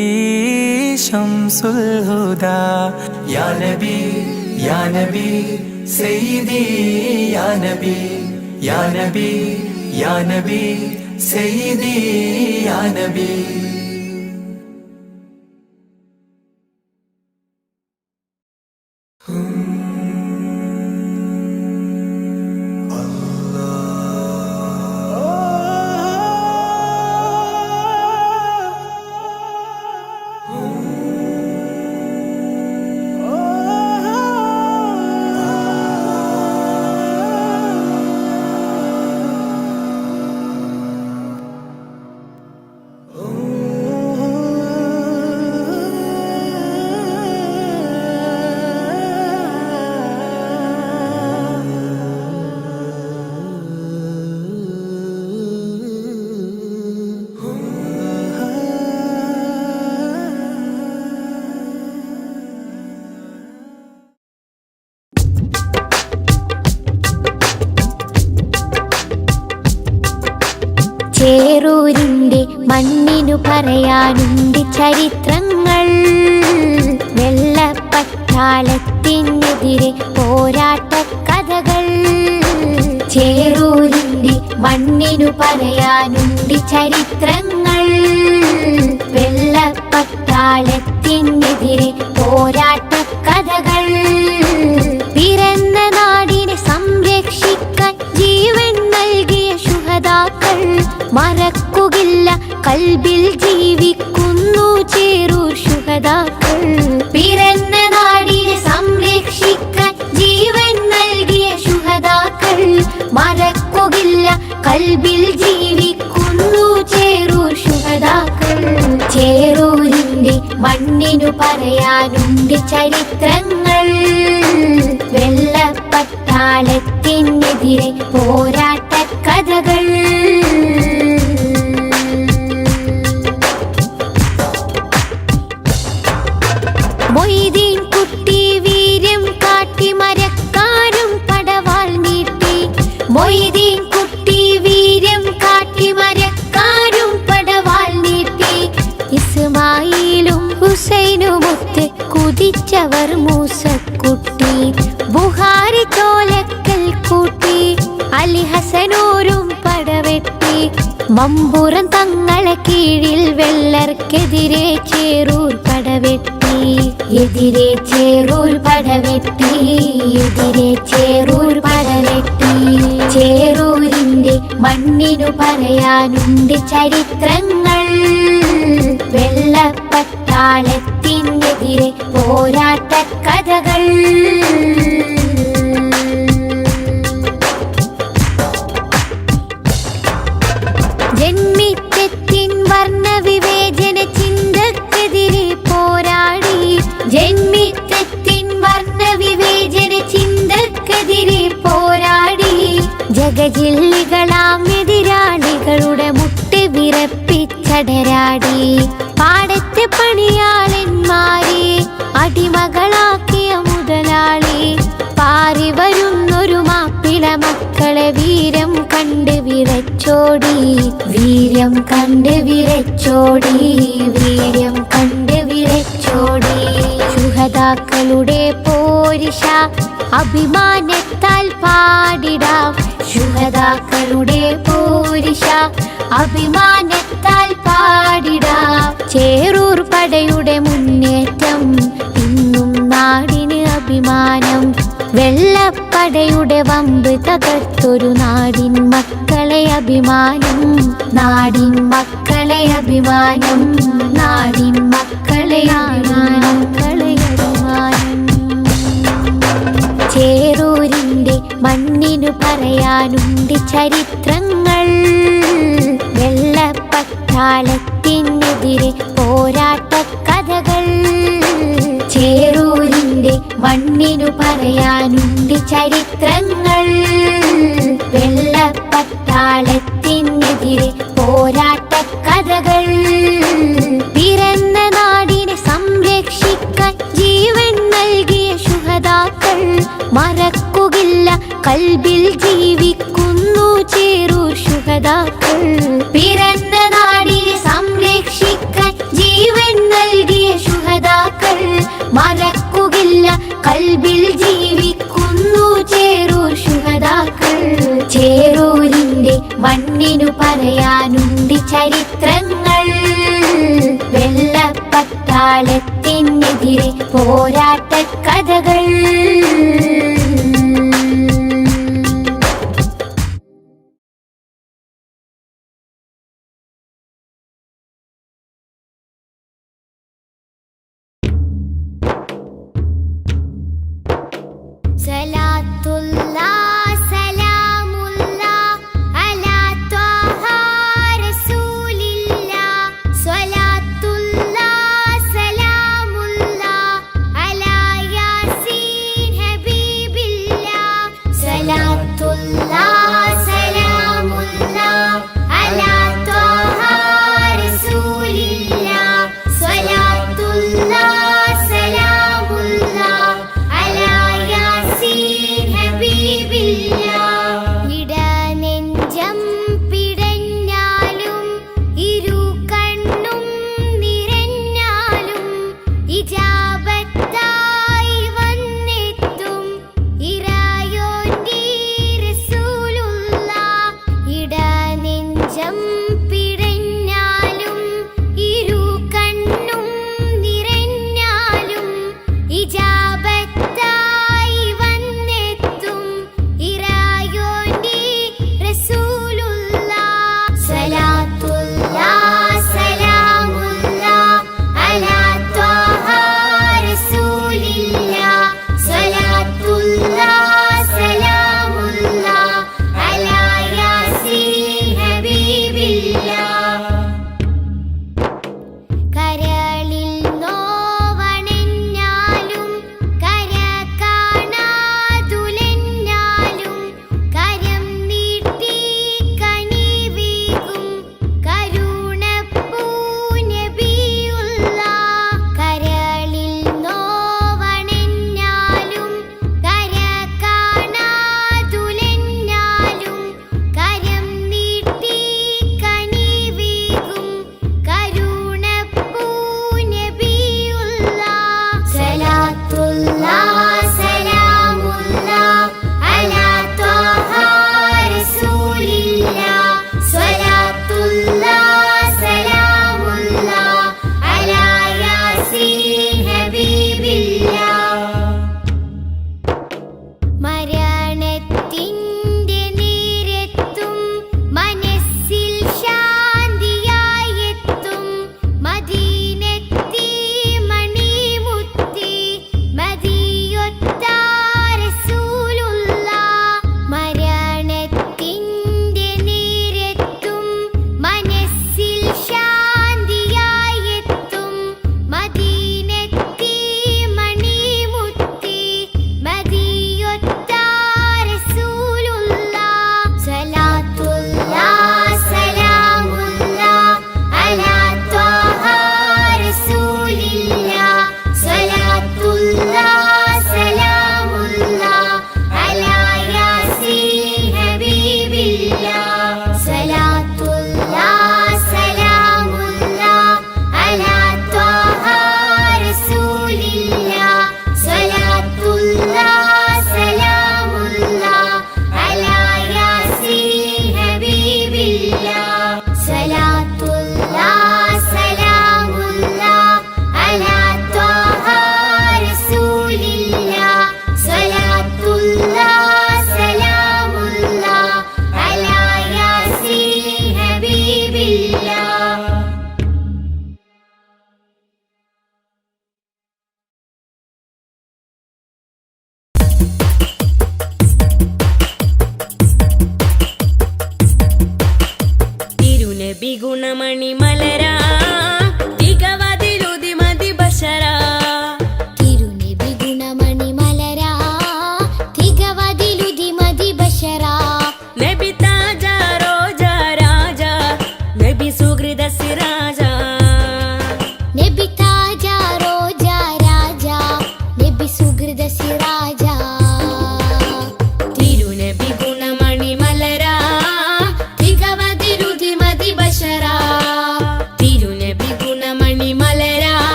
ശംസുൽ ഹുദാ യാ നബി യാ നബി സയ്യിദി യാ നബി യാ നബി യാ നബി സയ്യിദി യാ നബി ചേറൂരിന്റെ മണ്ണിനു പറയാനുണ്ട് ചരിത്രങ്ങൾ. വെള്ളപ്പട്ടാളത്തിനെതിരെ പോരാട്ട കഥകൾ. ചേറൂരിന്റെ മണ്ണിനു പറയാനുണ്ട് ചരിത്രങ്ങൾ. വെള്ളപ്പട്ടാളത്തിനെതിരെ പോരാട്ട കഥകൾ. പിറന്ന നാടിനെ സംരക്ഷിക്കാൻ ജീവൻ നൽകിയ ശുഹദാക്കൾ മറക്കുകയില്ല, കൽബിൽ ജീവിക്കുന്നു ചേറൂർ ശുഹദാക്കൾ. പിറന്ന നാടിനെ സംരക്ഷിക്കാൻ ജീവൻ നൽകിയ ശുഹദാക്കൾ മറക്കുകയില്ല, കൽബിൽ ജീവിക്കുന്നു ചേറൂർ ശുഹദാക്കൾ. ചേറൂരിന്റെ മണ്ണിനു പറയാനുണ്ട് ചരിത്രങ്ങൾ. വെള്ളപ്പട്ടാളത്തിനെതിരെ പോരാട്ട കഥകൾ. മൊയ്തീൻ കുട്ടി വീര്യം കാട്ടി മരക്കാരും പടവാൾ നീട്ടി. മൊയ്തീൻ കുട്ടി വീര്യം കാട്ടി മരക്കാരും അലി ഹസനൂരും പടവെട്ടി. മമ്പുറം തങ്ങളെ കീഴിൽ വെള്ളർക്കെതിരെ ചേറൂർ പടവെട്ടി. എതിരെ ചേറൂർ പടവെട്ടി, എതിരെ ചേറൂർ പടവെട്ടി. ചേറൂരിന്റെ മണ്ണിനു പറയാനുണ്ട് ചരിത്രങ്ങൾ. വെള്ളപ്പട്ടാളത്തിനെതിരെ പോരാട്ട കഥകൾ. ജന്മിത്വത്തിൻ വർണ്ണവിവേചന ചിന്തക്കെതിരെ പോരാടി. ജന്മിത്വത്തിൻ വർണ്ണവിവേചന ചിന്തക്കെതിരെ പോരാടി. ജഗജില്ലികളാം എതിരാളികളുടെ മുട്ട് വിറപ്പിച്ചടരാടി. പാടത്തെ പണിയാളന്മാരെ അടിമകളാക്കിയ മുതലാളി. പാറി വരുന്നൊരു മാപ്പിള മക്കളെ വീരം കണ്ട് വിറച്ചോടി. വീര്യം കണ്ട് വിറച്ചോടി, വീര്യം കണ്ട് വിറച്ചോടി. ശുഹദാക്കളുടെ പോരിഷ അഭിമാനത്താൽ പാടിടാം. ശുഹദാക്കളുടെ പോരിഷ അഭിമാനത്താൽ പാടിടാം. ചേറൂർ പടയുടെ മുന്നേറ്റം ഇന്നും നാടിന് അഭിമാനം. വെള്ളപ്പടയുടെ വമ്പ് തകർത്തൊരു നാടിൻ മക്കളെ അഭിമാനം. നാടിൻ മക്കളെ അഭിമാനം, നാടിൻ മക്കളെ അഭിമാനം. ചേറൂരിന്റെ മണ്ണിനു പറയാനുണ്ട് ചരിത്രങ്ങൾ. വെള്ളപ്പട്ടാളത്തിനെതിരെ പോരാട്ട കഥകൾ. ചേറൂരിന്റെ മണ്ണിനു പറയാനുണ്ട് ചരിത്രങ്ങൾ. വെള്ളപ്പട്ടാളത്തിനെതിരെ പോരാട്ട കഥകൾ. പിറന്ന നാടിനെ സംരക്ഷിക്കാൻ ജീവൻ നൽകിയ ശുഹദാക്കൾ മറക്കുകയില്ല. കൽബിൽ ജീവിക്കുന്നു ചേറൂർ ശുഹദാക്കൾ. പിറന്ന നാടിനെ സംരക്ഷിക്കാൻ ജീവൻ നൽകിയ ശുഹദാക്കൾ മറക്കുകയില്ല. കൽബിൽ ജീവിക്കുന്നു ചേറൂർ ശുഹദാക്കൾ. ചേറൂരിന്റെ മണ്ണിനു പറയാനുണ്ട് ചരിത്രങ്ങൾ. വെള്ളപ്പട്ടാളത്തിനെതിരെ പോരാട്ട കഥകൾ. സലാത്തുല്ലാഹ് സലാമുല്ലാഹ് അലാ ത്വാഹ റസൂലില്ലാഹ്. സ്വലാത്തുല്ലാഹ് സലാമുല്ലാഹ് അലാ യാസീൻ ഹബീബില്ലാഹ്. സ്വലാത്തുല്ലാഹ് സലാമുല്ലാഹ് അലാ ത്വാഹ റസൂലില്ലാഹ്. സ്വലാത്തുല്ലാഹ് സലാമുല്ലാഹ് അലാ യാസീൻ ഹബീബില്ലാഹ്.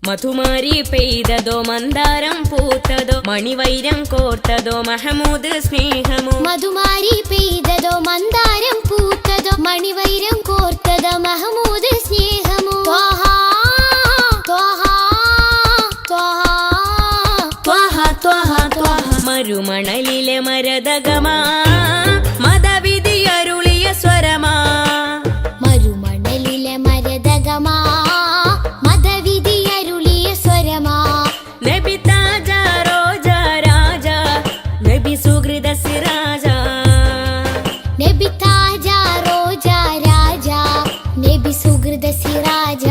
മധുമാരി പെയ്തതോ മന്ദാരം പൂത്തതോ മണിവൈരം കോർത്തതോ മഹമൂദ് സ്നേഹമോ മധുമാരി പെയ്തതോ മന്ദാരം പൂത്തതോ മണിവൈരം കോർത്തതോ മഹമൂദ് സ്നേഹമോ ത്വഹ ത്വഹ ത്വഹ ത്വഹ ത്വഹ മരുമണലിലെ മരതകമാ മദവിധി അരുളിയ സ്വരമാ മരുമണലിലെ മരതകമാ മദവിധി അരുളിയ സ്വരമാ നബി താജ റോജ രാജ നബി സുഹൃദ സിരാജ നബി താജ റോജ രാജ നബി സുഹൃദ സിരാജ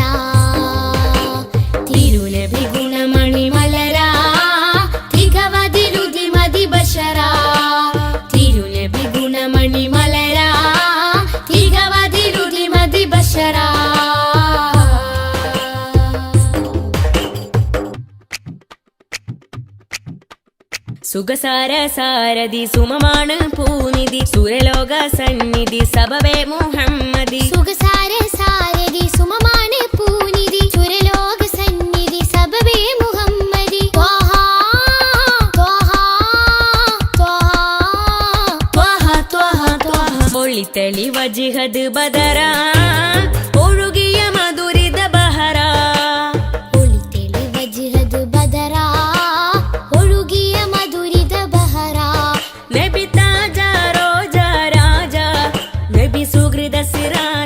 തിരുനബി ഗുണമണി മലരാ തികവതിരുതി മതി ബഷരാ തിരുനബി ഗുണമണി മലരാ തികവതിരുതി മതി ബഷരാ സുഖസാര സാരഥി സുമമാണ് പൂനിധി സുരലോക സന്നിധി സബവേ മുഹമ്മദി സുഖസാര സാരഥി സുമമാണ് പൂനിധി സുരലോക സന്നിധി സബബേ മുഹമ്മദി ത്വഹ ത്വഹ ത്വഹ ത്വഹ ത്വഹ ത്വഹ ഒളിത്തെളി വജിഹദ് ബദരാ ഒഴുകിയ മധുരിത ബഹരാ ഒളിത്തെളി വജ്ഹദ് ബദറാ ഒഴുകിയ മധുരിത ബഹറാ നബി താജ റോജ രാജ നബി സുഹൃദ സിരാജ